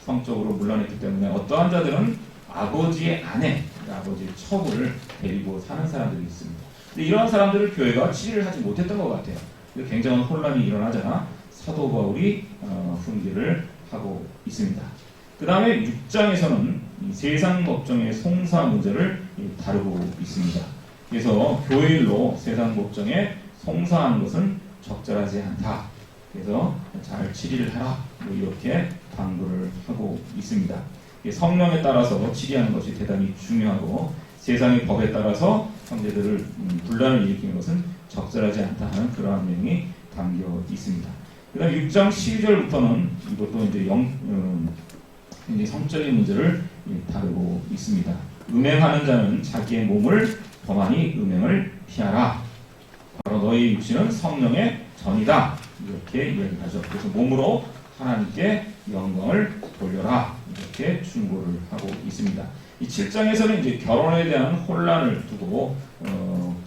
성적으로 문란했기 때문에 어떠한 자들은 아버지의 아내, 아버지의 처부를 데리고 사는 사람들이 있습니다. 근데 이러한 사람들을 교회가 치리를 하지 못했던 것 같아요. 굉장한 혼란이 일어나자 사도 바울이 훈계를 하고 있습니다. 그 다음에 6장에서는 세상 법정의 송사 문제를 다루고 있습니다. 그래서 교회일로 세상 법정에 송사하는 것은 적절하지 않다. 그래서 잘 치리를 하라. 이렇게 당부를 하고 있습니다. 성령에 따라서 치리하는 것이 대단히 중요하고 세상의 법에 따라서 형제들을 분란을 일으키는 것은 적절하지 않다 하는 그러한 내용이 담겨 있습니다. 그 다음 6장 12절부터는 이것도 이제 굉장히 성적인 문제를 다루고 있습니다. 음행하는 자는 자기의 몸을 범하니 음행을 피하라. 바로 너희 육신은 성령의 전이다. 이렇게 이야기하죠. 그래서 몸으로 하나님께 영광을 돌려라. 이렇게 충고를 하고 있습니다. 이 7장에서는 이제 결혼에 대한 혼란을 두고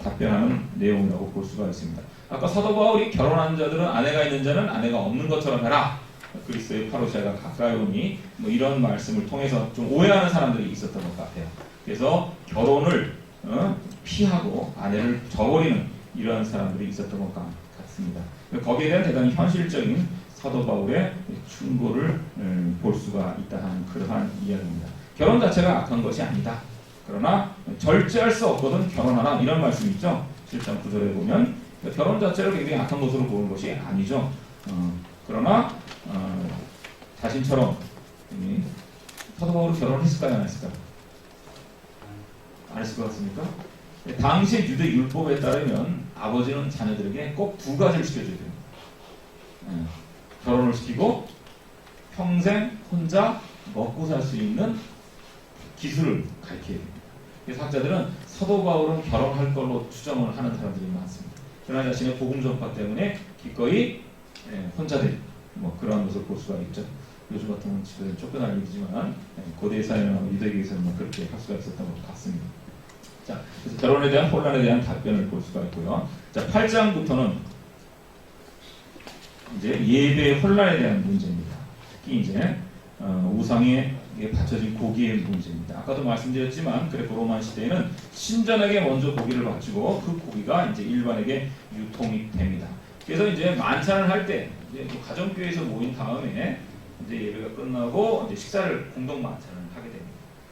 답변하는 내용이라고 볼 수가 있습니다. 아까 사도 바울이 결혼한 자들은 아내가 있는 자는 아내가 없는 것처럼 해라. 그리스도의 파루시아가 가까이 오니 뭐 이런 말씀을 통해서 좀 오해하는 사람들이 있었던 것 같아요. 그래서 결혼을 피하고 아내를 저버리는 이러한 사람들이 있었던 것 같습니다. 거기에 대한 대단히 현실적인 사도 바울의 충고를 볼 수가 있다 하는 그러한 이야기입니다. 결혼 자체가 악한 것이 아니다. 그러나 절제할 수 없거든 결혼하라 이런 말씀이 있죠. 7장 9절에 보면 결혼 자체를 굉장히 악한 것으로 보는 것이 아니죠. 그러나 자신처럼 사도 바울은 결혼을 했을까요? 안 했을까요? 안 했을 것 같습니까? 당시 유대 율법에 따르면 아버지는 자녀들에게 꼭 두 가지를 시켜줘야 돼요. 결혼을 시키고 평생 혼자 먹고 살 수 있는 기술을 가르쳐야 됩니다. 그래서 학자들은 사도 바울은 결혼할 걸로 추정을 하는 사람들이 많습니다. 그러나 자신의 복음 전파 때문에 기꺼이 혼자들 뭐 그런 것을 볼 수가 있죠. 요즘 같은 시대는 쫓겨날 일이지만 고대 사회나 유대교에서는 그렇게 할 수가 있었던 것 같습니다. 자, 그래서 결혼에 대한 혼란에 대한 답변을 볼 수가 있고요. 자, 8장부터는 이제 예배의 혼란에 대한 문제입니다. 특히 이제 우상에 바쳐진 고기의 문제입니다. 아까도 말씀드렸지만 그레코 로마 시대에는 신전에게 먼저 고기를 바치고 그 고기가 이제 일반에게 유통이 됩니다. 그래서 이제 만찬을 할 때 이제 가정교회에서 모인 다음에 이제 예배가 끝나고 이제 식사를 공동 만찬을 하게 됩니다.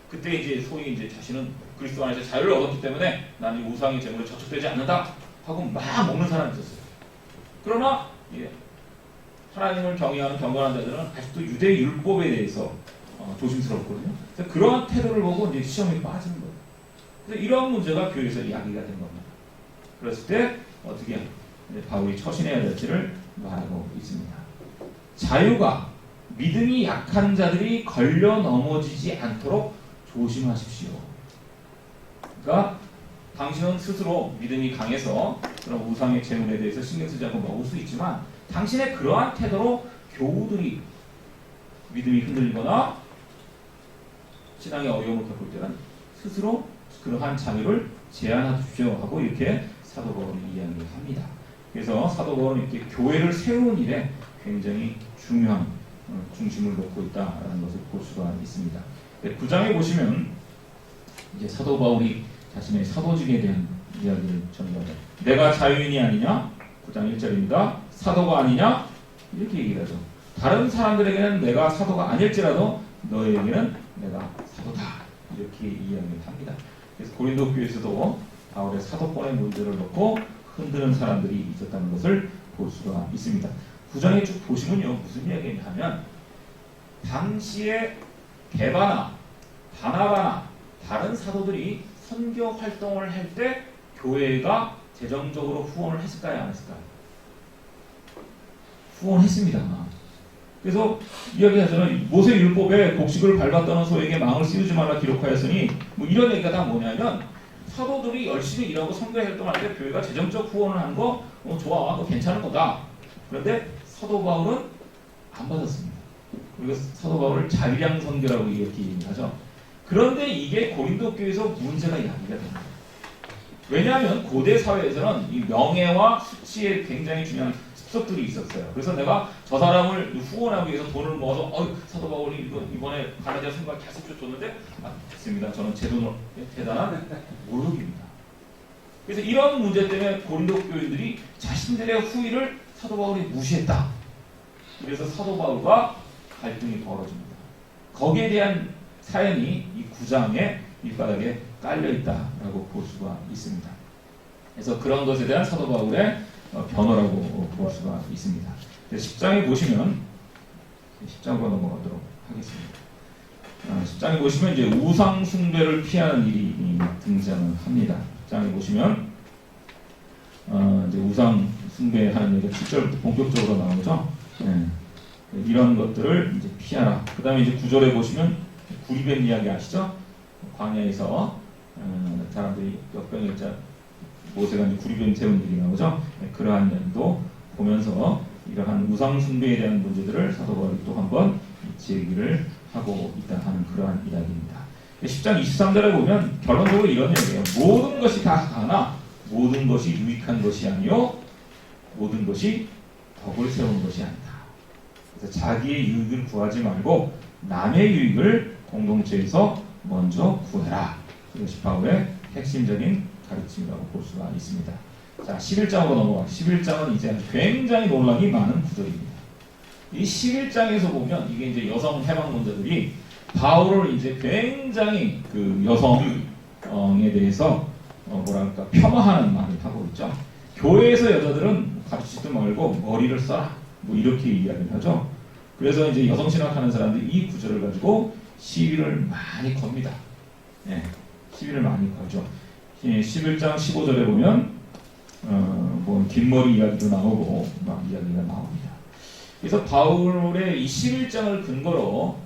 그때 이제 소위 이제 자신은 그리스도 안에서 자유를 얻었기 때문에 나는 이 우상의 제물에 저촉되지 않는다 하고 막 먹는 사람이 있었어요. 그러나 하나님을 경외하는 경건한 자들은 아직도 유대 율법에 대해서 조심스럽거든요. 그래서 그러한 태도를 보고 이제 시험에 빠지는 거예요. 그래서 이러한 문제가 교회에서 이야기가 된 겁니다. 그랬을 때 어떻게 바울이 처신해야 될지를 말하고 있습니다. 자유가 믿음이 약한 자들이 걸려 넘어지지 않도록 조심하십시오. 그러니까 당신은 스스로 믿음이 강해서 그런 우상의 제물에 대해서 신경 쓰지 않고 먹을 수 있지만 당신의 그러한 태도로 교우들이 믿음이 흔들리거나 신앙의 어려움을 겪을 때는 스스로 그러한 자유를 제한하십시오 하고 이렇게 사도 바울이 이야기를 합니다. 그래서 사도 바울은 이렇게 교회를 세우는 일에 굉장히 중요한 중심을 놓고 있다라는 것을 볼 수가 있습니다. 9장에 보시면 이제 사도 바울이 자신의 사도직에 대한 이야기를 전하죠. 내가 자유인이 아니냐? 9장 1절입니다. 사도가 아니냐? 이렇게 얘기를 하죠. 다른 사람들에게는 내가 사도가 아닐지라도 너희에게는 내가 사도다. 이렇게 이야기를 합니다. 그래서 고린도 교회에서도 바울의 사도권의 문제를 놓고 흔드는 사람들이 있었다는 것을 볼 수가 있습니다. 9장에 쭉 보시면요. 무슨 이야기냐 하면 당시에 게바나, 바나바나 다른 사도들이 선교 활동을 할 때 교회가 재정적으로 후원을 했을까요? 안 했을까요? 후원했습니다. 그래서 이야기하잖아요. 모세 율법에 곡식을 밟았다는 소에게 망을 씌우지 말라 기록하였으니 뭐 이런 얘기가 다 뭐냐면 사도들이 열심히 일하고 선교 활동할 때 교회가 재정적 후원을 하는 거 좋아, 그거 괜찮은 거다. 그런데 사도 바울은 안 받았습니다. 그리고 사도 바울을 자유량 선교라고 이렇게 얘기하죠. 그런데 이게 고린도 교회에서 문제가 야기가 됩니다. 왜냐하면 고대 사회에서는 이 명예와 수치에 굉장히 중요한 습속들이 있었어요. 그래서 내가 저 사람을 후원하기 위해서 돈을 모아서 사도 바울이 이번에 갈라디아 선교가 계속 줬는데 됐습니다. 저는 제 돈으로 대단한 모욕입니다. 그래서 이런 문제 때문에 고린도 교인들이 자신들의 후위를 사도 바울이 무시했다. 그래서 사도 바울과 갈등이 벌어집니다. 거기에 대한 사연이 이 9장의 밑바닥에 깔려있다라고 볼 수가 있습니다. 그래서 그런 것에 대한 사도 바울의 변호라고 볼 수가 있습니다. 10장에 보시면 10장으로 넘어가도록 하겠습니다. 10장에 보시면 이제 우상 숭배를 피하는 일이 등장을 합니다. 10장에 보시면 이제 우상 숭배하는 얘기가 7절부터 본격적으로 나오죠. 네. 이런 것들을 이제 피하라. 그 다음에 이제 9절에 보시면 구리뱀 이야기 아시죠? 광야에서 사람들이 역병일자 모세가 이제 구리뱀 세운 일이 나오죠. 네. 그러한 일도 보면서 이러한 우상 숭배에 대한 문제들을 사도 바울이 또 한번 제기를 하고 있다 하는 그러한 이야기입니다. 10장 23절에 보면 결론적으로 이런 얘기예요. 모든 것이 다 하나 모든 것이 유익한 것이 아니요 모든 것이 덕을 세운 것이 아니다. 그래서 자기의 유익을 구하지 말고 남의 유익을 공동체에서 먼저 구해라. 이것이 바울의 핵심적인 가르침이라고 볼 수가 있습니다. 자, 11장으로 넘어가죠. 11장은 이제 굉장히 논란이 많은 구절입니다. 이 11장에서 보면 이게 이제 여성 해방론자들이 바울을 이제 굉장히 그 여성에 대해서 뭐랄까 폄하하는 말을 하고 있죠. 교회에서 여자들은 가르치지도 말고 머리를 써라 뭐 이렇게 이야기를 하죠. 그래서 이제 여성 신학하는 사람들이 이 구절을 가지고 시비를 많이 겁니다. 네, 시비를 많이 걸죠. 11장 15절에 보면 뭐 긴머리 이야기도 나오고 막 이야기가 나옵니다. 그래서 바울의 이 11장을 근거로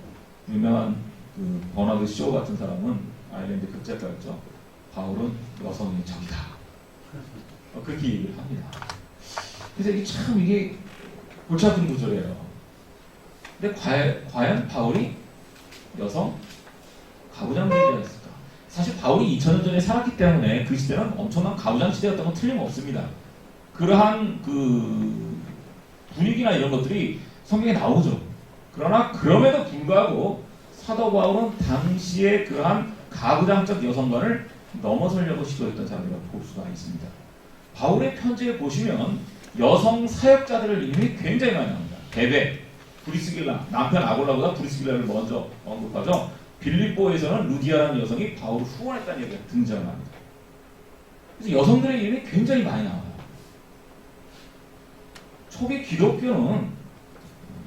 유명한 그 버나드 쇼 같은 사람은 아일랜드 극작가였죠. 바울은 여성의 적이다. 그렇게 얘기를 합니다. 그래서 이게 참 이게 골치 아픈 구절이에요. 근데 과연 바울이 여성 가부장제자였을까? 사실 바울이 2000년 전에 살았기 때문에 그 시대는 엄청난 가부장 시대였던 건 틀림없습니다. 그러한 그 분위기나 이런 것들이 성경에 나오죠. 그러나 그럼에도 불구하고 사도 바울은 당시의 그러한 가부장적 여성관을 넘어서려고 시도했던 사람이라고 볼 수가 있습니다. 바울의 편지에 보시면 여성 사역자들의 이름이 굉장히 많이 나옵니다. 베베, 브리스길라, 남편 아골라보다 브리스길라를 먼저 언급하죠. 빌립보에서는 루디아라는 여성이 바울을 후원했다는 얘기가 등장합니다. 그래서 여성들의 이름이 굉장히 많이 나와요. 초기 기독교는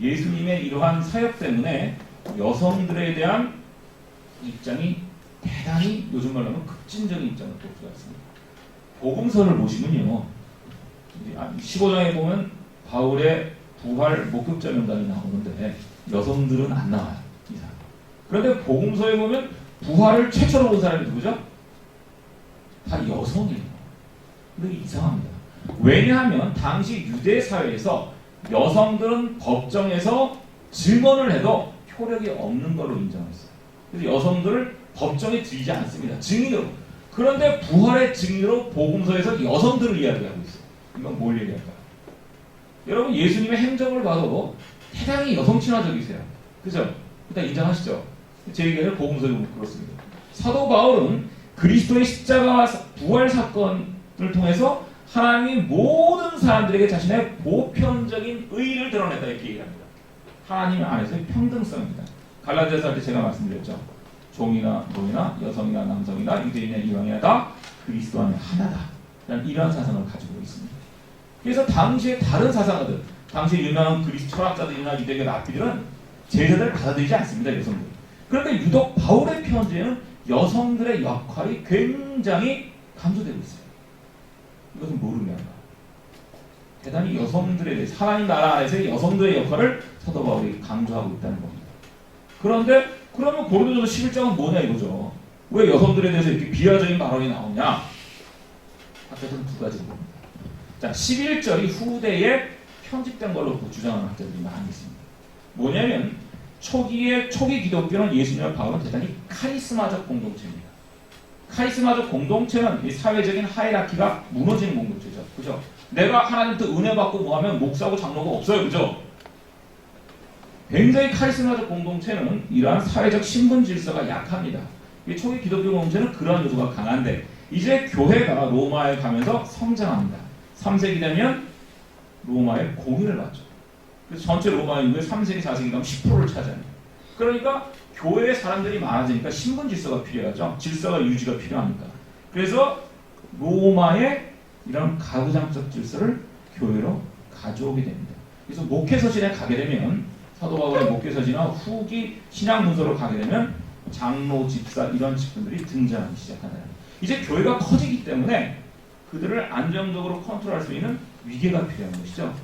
예수님의 이러한 사역 때문에 여성들에 대한 입장이 대단히 요즘 말로 하면 급진적인 입장을 볼 수가 있습니다. 복음서를 보시면요. 15장에 보면 바울의 부활 목격자 명단이 나오는데 여성들은 안 나와요. 그런데 복음서에 보면 부활을 최초로 본 사람이 누구죠? 다 여성이에요. 근데 이상합니다. 왜냐하면 당시 유대 사회에서 여성들은 법정에서 증언을 해도 효력이 없는 걸로 인정했어요. 그래서 여성들을 법정에 들이지 않습니다. 증인으로. 그런데 부활의 증인으로 복음서에서 여성들을 이야기하고 있어요. 이건 뭘 얘기할까요? 여러분 예수님의 행적을 봐도 대단히 여성 친화적이세요. 그죠? 일단 인정하시죠? 제 얘기는 복음서에 보면 그렇습니다. 사도 바울은 그리스도의 십자가와 부활 사건을 통해서 하나님이 모든 사람들에게 자신의 보편적인 의를 드러냈다 이렇게 얘기합니다. 하나님 안에서의 평등성입니다. 갈라디아서 할 때 제가 말씀드렸죠. 종이나 노이나 여성이나 남성이나 유대인이나 이방이나 다 그리스도 안에 하나다. 이런 사상을 가지고 있습니다. 그래서 당시의 다른 사상가들, 당시에 유명한 그리스 철학자들이나 유대교 랍비들은 제자들을 받아들이지 않습니다. 여성들. 그런데 유독 바울의 편지에는 여성들의 역할이 굉장히 강조되고 있어요. 이것은 모르면 대단히 여성들에 대해서 하나님 나라 안에서의 여성들의 역할을 사도 바울이 강조하고 있다는 겁니다. 그런데 그러면 고린도전서 11장은 뭐냐 이거죠. 왜 여성들에 대해서 이렇게 비하적인 발언이 나오냐? 학자들은 두 가지로 봅니다. 자, 11절이 후대에 편집된 걸로 주장하는 학자들이 많이 있습니다. 뭐냐면 초기 기독교는 예수님과 바울은 대단히 카리스마적 공동체입니다. 카리스마적 공동체는 이 사회적인 하이라키가 무너지는 공동체죠. 그죠? 내가 하나님부터 은혜 받고 뭐하면 목사고 장로가 없어요. 그죠? 굉장히 카리스마적 공동체는 이러한 사회적 신분 질서가 약합니다. 이 초기 기독교 공동체는 그러한 요소가 강한데 이제 교회가 로마에 가면서 성장합니다. 3세기 되면 로마의 공의를 받죠. 그래서 전체 로마 인구의 3세기, 4세기 가면 10%를 차지합니다. 그러니까 교회에 사람들이 많아지니까 신분 질서가 필요하죠. 질서가 유지가 필요하니까. 그래서 로마의 이런 가부장적 질서를 교회로 가져오게 됩니다. 그래서 목회서신에 가게 되면 사도 바울의 목회서신이나 후기 신약 문서로 가게 되면 장로, 집사 이런 직분들이 등장하기 시작하는 이제 교회가 커지기 때문에 그들을 안정적으로 컨트롤할 수 있는 위계가 필요한 것이죠.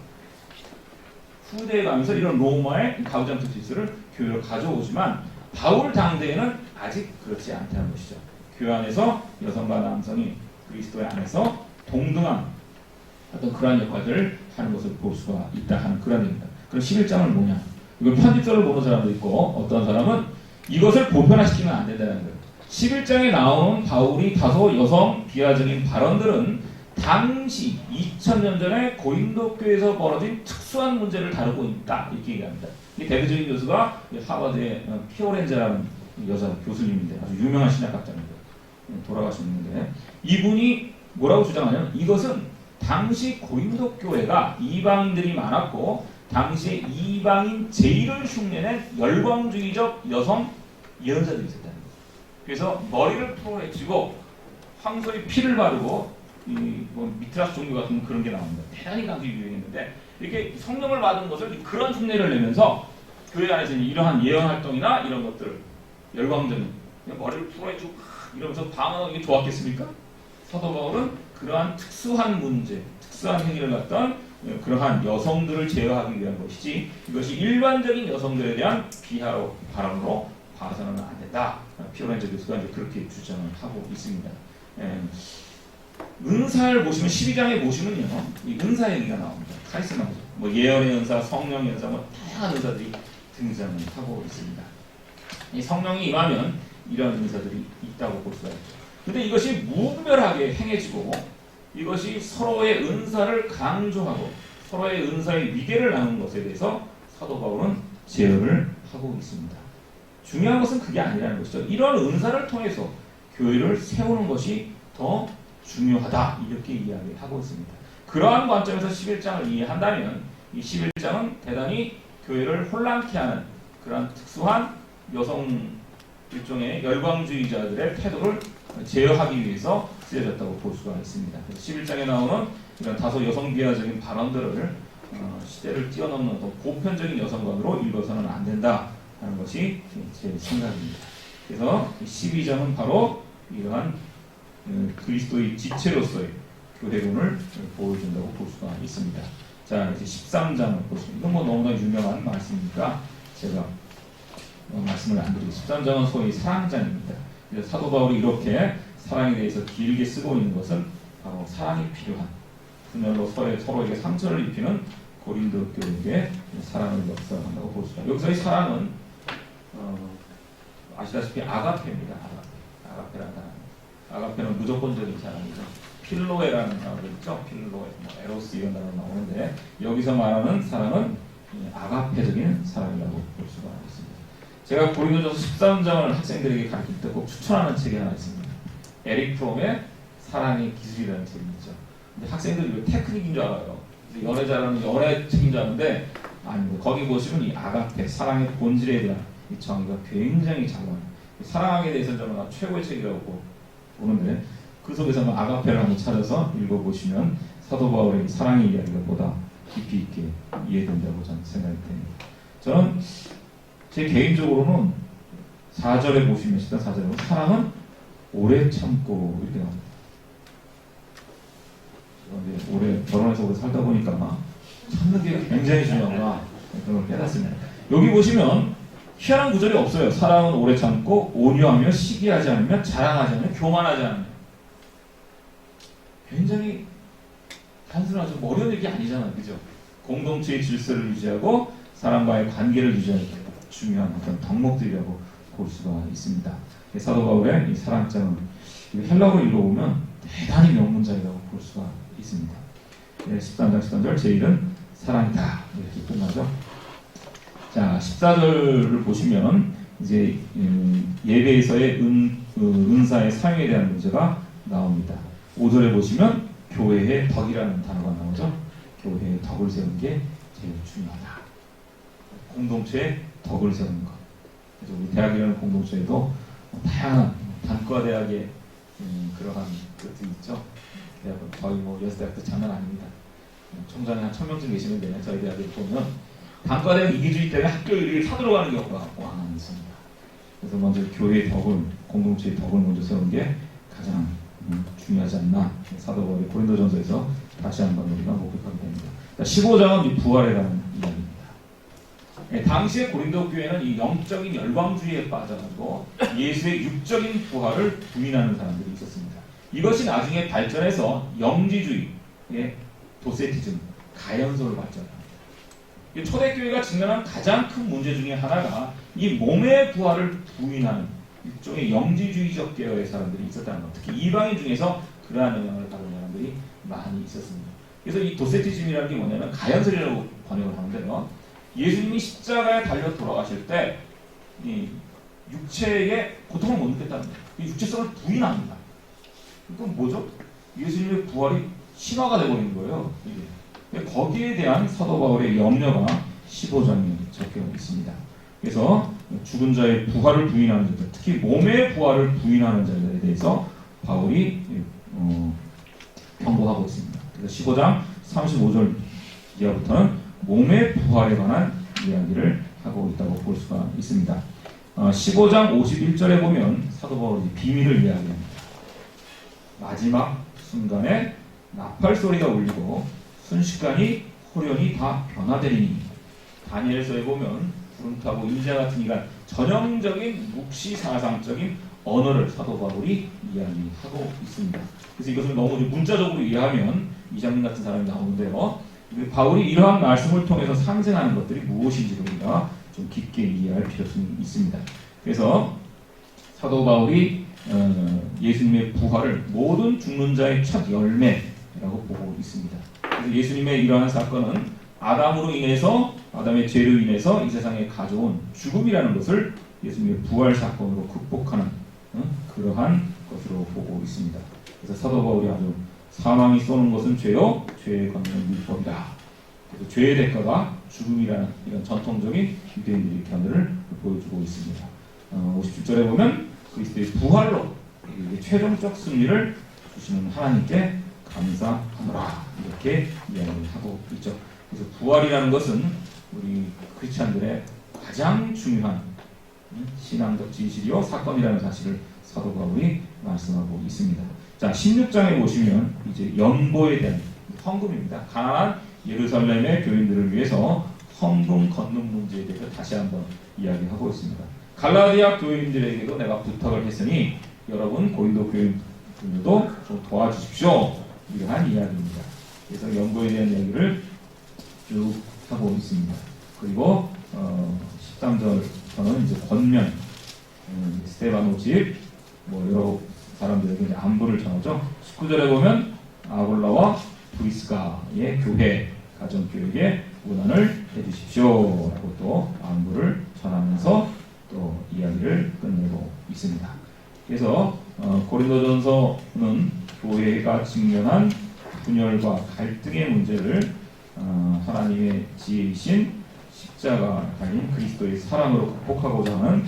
후대에 가면서 이런 로마의 가부장적 질서를 교회로 가져오지만 바울 당대에는 아직 그렇지 않다는 것이죠. 교회 안에서 여성과 남성이 그리스도의 안에서 동등한 어떤 그러한 역할들을 하는 것을 볼 수가 있다 하는 그런 얘기입니다. 그럼 11장은 뭐냐? 이걸 편집절을 보는 사람도 있고 어떤 사람은 이것을 보편화시키면 안 된다는 거예요. 11장에 나오는 바울이 다소 여성 비하적인 발언들은 당시 2000년 전에 고린도 교회에서 벌어진 특수한 문제를 다루고 있다 이렇게 얘기합니다. 이 대표적인 교수가 하버드의 피오렌자라는 여자 교수님인데 아주 유명한 신약학자입니다. 돌아가셨는데 이분이 뭐라고 주장하냐면 이것은 당시 고린도 교회가 이방인들이 많았고 당시에 이방인 제의를 흉내낸 열광주의적 여성 예언자들이 있었다는 거예요. 그래서 머리를 풀어헤치고 황소의 피를 바르고 뭐 미트라스 종교 같은 그런 게 나옵니다. 대단히 당시 유행했는데 이렇게 성령을 받은 것을 그런 흉내를 내면서 교회 안에서 이러한 예언 활동이나 이런 것들 열광적인 머리를 풀어헤치고 이러면서 방어하는 게 좋았겠습니까? 사도 바울은 그러한 특수한 문제, 특수한 행위를 갖던 그러한 여성들을 제어하기 위한 것이지 이것이 일반적인 여성들에 대한 비하로 발언으로 봐서는 안 된다. 피오렌자 교수가 이제 그렇게 주장을 하고 있습니다. 은사를 보시면 12장에 보시면요, 이 은사 얘기가 나옵니다. 카리스마죠. 뭐 예언의 은사, 성령의 은사, 뭐 다양한 은사들이 등장을 하고 있습니다. 이 성령이 임하면 이런 은사들이 있다고 볼 수가 있죠. 근데 이것이 무분별하게 행해지고 이것이 서로의 은사를 강조하고 서로의 은사의 위계를 나누는 것에 대해서 사도 바울은 제어를 하고 있습니다. 중요한 것은 그게 아니라는 것이죠. 이런 은사를 통해서 교회를 세우는 것이 더 중요하다 이렇게 이야기하고 있습니다. 그러한 관점에서 11장을 이해한다면 이 11장은 대단히 교회를 혼란케 하는 그러한 특수한 여성 일종의 열광주의자들의 태도를 제어하기 위해서 쓰여졌다고 볼 수가 있습니다. 11장에 나오는 이런 다소 여성 비하적인 발언들을 시대를 뛰어넘는 더 보편적인 여성관으로 읽어서는 안 된다 하는 것이 제 생각입니다. 그래서 12장은 바로 이러한 그리스도의 지체로서의 교회론을 보여준다고 볼 수가 있습니다. 자, 이제 13장을 보시면 이건 뭐 너무나 유명한 말씀이니까 제가 말씀을 안 드리고 13장은 소위 사랑장입니다. 그래서 사도 바울이 이렇게 사랑에 대해서 길게 쓰고 있는 것은 바로 사랑이 필요한 분열로 서로에게 상처를 입히는 고린도 교회에게 사랑을 역사한다고 볼 수가. 여기서의 사랑은 아시다시피 아가페입니다. 아가페라는 단어. 아가페는 무조건적인 사랑이죠. 필로에라는 단어도 있죠. 필로에, 뭐 에로스 이런 단어가 나오는데 여기서 말하는 사랑은 아가페적인 사랑이라고 볼 수가 있습니다. 제가 고린도전서 13장을 학생들에게 가르칠 때 꼭 추천하는 책이 하나 있습니다. 에릭 프롬의 사랑의 기술이라는 책이 있죠. 근데 학생들이 이거 테크닉인 줄 알아요. 연애 잘하는 연애 책인 줄 아는데 아닙니다. 거기 보시면 이 아가페, 사랑의 본질에 대한 이 정의가 굉장히 자고요. 사랑하게 대해서는 저는 최고의 책이라고 보는데 그 속에서는 아가페를 한번 찾아서 읽어보시면 사도 바울의 사랑의 이야기가 보다 깊이 있게 이해된다고 저는 생각이 됩니다. 저는 제 개인적으로는 4절에 보시면 14절에 사랑은 오래 참고 이렇게 나옵니다. 오래 결혼해서 오래 살다 보니까 참는 게 굉장히 중요하구나 그런 걸 깨닫습니다. 여기 보시면 희한한 구절이 없어요. 사랑은 오래 참고 온유하며 시기하지 않으며 자랑하지 않으며 교만하지 않으며. 굉장히 단순하죠. 어려운 얘기 아니잖아요. 그죠? 공동체의 질서를 유지하고 사람과의 관계를 유지하는 게 중요한 어떤 덕목들이라고 볼 수가 있습니다. 사도 바울의 이 사랑장은 헬라어로 읽어보면 대단히 명문장이라고 볼 수가 있습니다. 13장 13절 제1은 사랑이다 이렇게 끝나죠. 자 14절을 보시면 이제 예배에서의 은사의 사용에 대한 문제가 나옵니다. 5절에 보시면 교회의 덕이라는 단어가 나오죠. 교회의 덕을 세우는 게 제일 중요하다. 공동체의 덕을 세우는 것. 그래서 우리 대학이라는 공동체에도 다양한 단과대학의 그러한 것들이 있죠. 대학은 거의 뭐 여수대학도 장난 아닙니다. 총장이 한 1000명쯤 계시는데 저희 대학에 보면 단과대학 이기주의 때문에 학교 일을 사들어가는 경우가 많습니다. 그래서 먼저 교회의 덕을, 공동체의 덕을 먼저 세우는 게 가장 중요하지 않나. 사도 바울이 고린도전서에서 다시 한번 우리가 목격하게 됩니다. 15장은 부활에 관한 이야기입니다. 당시에 고린도 교회는 이 영적인 열광주의에 빠져가지고 예수의 육적인 부활을 부인하는 사람들이 있었습니다. 이것이 나중에 발전해서 영지주의, 도세티즘, 가연소를 발전합니다. 초대교회가 직면한 가장 큰 문제 중에 하나가 이 몸의 부활을 부인하는 일종의 영지주의적 계열의 사람들이 있었다는 것. 특히 이방인 중에서 그러한 영향을 받은 사람들이 많이 있었습니다. 그래서 이 도세티즘이라는 게 뭐냐면 가연설이라고 번역을 하는데요. 예수님이 십자가에 달려 돌아가실 때 이 육체의 고통을 못 느꼈다는 거예요. 이 육체성을 부인합니다. 그건 뭐죠? 예수님의 부활이 신화가 되어버리는 거예요. 이게. 거기에 대한 사도 바울의 염려가 15장에 적혀 있습니다. 그래서 죽은 자의 부활을 부인하는 자들, 특히 몸의 부활을 부인하는 자들에 대해서 바울이 경고하고 있습니다. 그래서 15장 35절 이하부터는 몸의 부활에 관한 이야기를 하고 있다고 볼 수가 있습니다. 15장 51절에 보면 사도 바울이 비밀을 이야기합니다. 마지막 순간에 나팔 소리가 울리고 순식간에 호련이 다 변화되리니. 다니엘서에 보면 구름 타고 인자 같은 이가 전형적인 묵시사상적인 언어를 사도 바울이 이야기하고 있습니다. 그래서 이것을 너무 문자적으로 이해하면 이장님 같은 사람이 나오는데요. 바울이 이러한 말씀을 통해서 상생하는 것들이 무엇인지를 우리가 좀 깊게 이해할 필요성이 있습니다. 그래서 사도 바울이 예수님의 부활을 모든 죽는 자의 첫 열매라고 보고 있습니다. 그래서 예수님의 이러한 사건은 아담으로 인해서, 아담의 죄로 인해서 이 세상에 가져온 죽음이라는 것을 예수님의 부활 사건으로 극복하는 그러한 것으로 보고 있습니다. 그래서 사도 바울이 아주 사망이 쏘는 것은 죄요, 죄의 권능은 율법이다. 그래서 죄의 대가가 죽음이라는 이런 전통적인 유대인들의 견해를 보여주고 있습니다. 57절에 보면 그리스도의 부활로 최종적 승리를 주시는 하나님께 감사하노라, 이렇게 이야기를 하고 있죠. 그래서 부활이라는 것은 우리 크리스찬들의 가장 중요한 신앙적 진실이요 사건이라는 사실을 사도 바울이 말씀하고 있습니다. 자, 16장에 보시면 이제 연보에 대한 헌금입니다. 가난한 예루살렘의 교인들을 위해서 헌금 걷는 문제에 대해서 다시 한번 이야기하고 있습니다. 갈라디아 교인들에게도 내가 부탁을 했으니 여러분 고린도 교인들도 좀 도와주십시오. 이러한 이야기입니다. 그래서 연보에 대한 이야기를 쭉 하고 있습니다. 그리고 13절부터는 이제 권면, 스테바노 집, 여러 사람들에게 이제 안부를 전하죠. 19절에 보면 아골라와 브리스가의 교회, 가정교회에 문안을 해주십시오 라고 또 안부를 전하면서 또 이야기를 끝내고 있습니다. 그래서 고린도전서는 교회가 직면한 분열과 갈등의 문제를 하나님의 지혜이신 십자가 달린 그리스도의 사랑으로 극복하고자 하는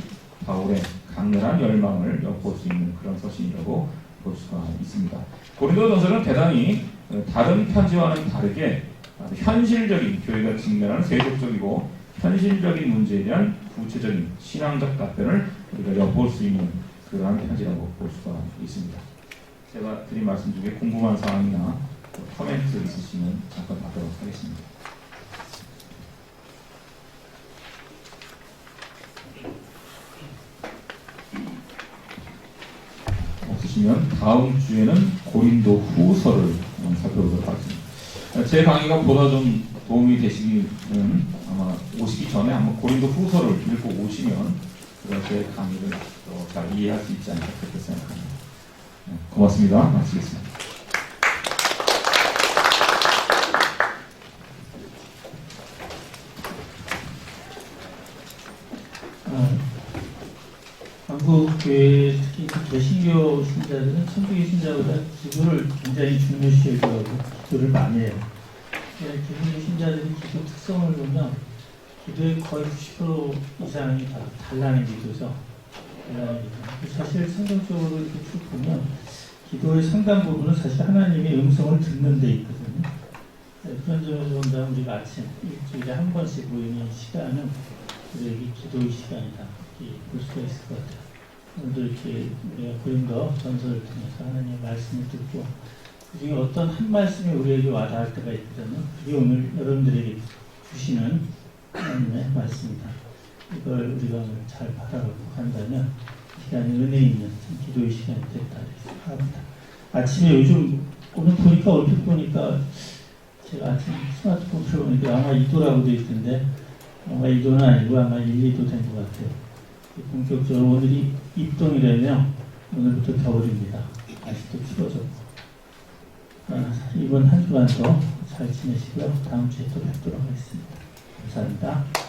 바울의 강렬한 열망을 엿볼 수 있는 그런 서신이라고 볼 수가 있습니다. 고린도전서는 대단히 다른 편지와는 다르게 현실적인, 교회가 직면하는 세속적이고 현실적인 문제에 대한 구체적인 신앙적 답변을 우리가 엿볼 수 있는 그러한 편지라고 볼 수가 있습니다. 제가 드린 말씀 중에 궁금한 사항이나 코멘트 있으시면 잠깐 받도록 하겠습니다. 없으시면 다음 주에는 고린도 후서를 살펴보도록 하겠습니다. 제 강의가 보다 좀 도움이 되시기는 아마 오시기 전에 한번 고린도 후서를 읽고 오시면 제 강의를 더 잘 이해할 수 있지 않을까 그렇게 생각합니다. 고맙습니다. 마치겠습니다. 한국교회 특히 개신교 신자들은 천주교 신자보다 기도를 굉장히 중요시 여기고 기도를 많이 해요. 개신교 신자들이 기도 특성을 보면 기도의 거의 90% 이상이 다 달라는 기도죠. 사실 성경적으로 이렇게 쭉 보면 기도의 상당 부분은 사실 하나님의 음성을 듣는 데 있거든요. 그런 점에서 본다면 우리가 아침 일주일에 한 번씩 모이는 시간은 우리에게 기도의 시간이다. 볼 수가 있을 것 같아요. 오늘도 이렇게 우리가 고린도 전설을 통해서 하나님의 말씀을 듣고 그중에 어떤 한 말씀이 우리에게 와닿을 때가 있거든요. 그게 오늘 여러분들에게 주시는 하나님의 말씀이다. 이걸 우리가 오늘 잘 받아갖고 간다면 이 시간이 은혜 있는 참 기도의 시간이 됐다 생각합니다. 아침에 요즘 오늘 보니까 얼핏 보니까 제가 아침 스마트폰을 보니까 아마 2도라고 되어 있던데 아마 2도는 아니고 아마 1, 2도 된 것 같아요. 본격적으로 오늘이 입동이라면 오늘부터 겨울입니다. 아직도 추워졌고 이번 한 주간도 잘 지내시고요. 다음 주에 또 뵙도록 하겠습니다. 감사합니다.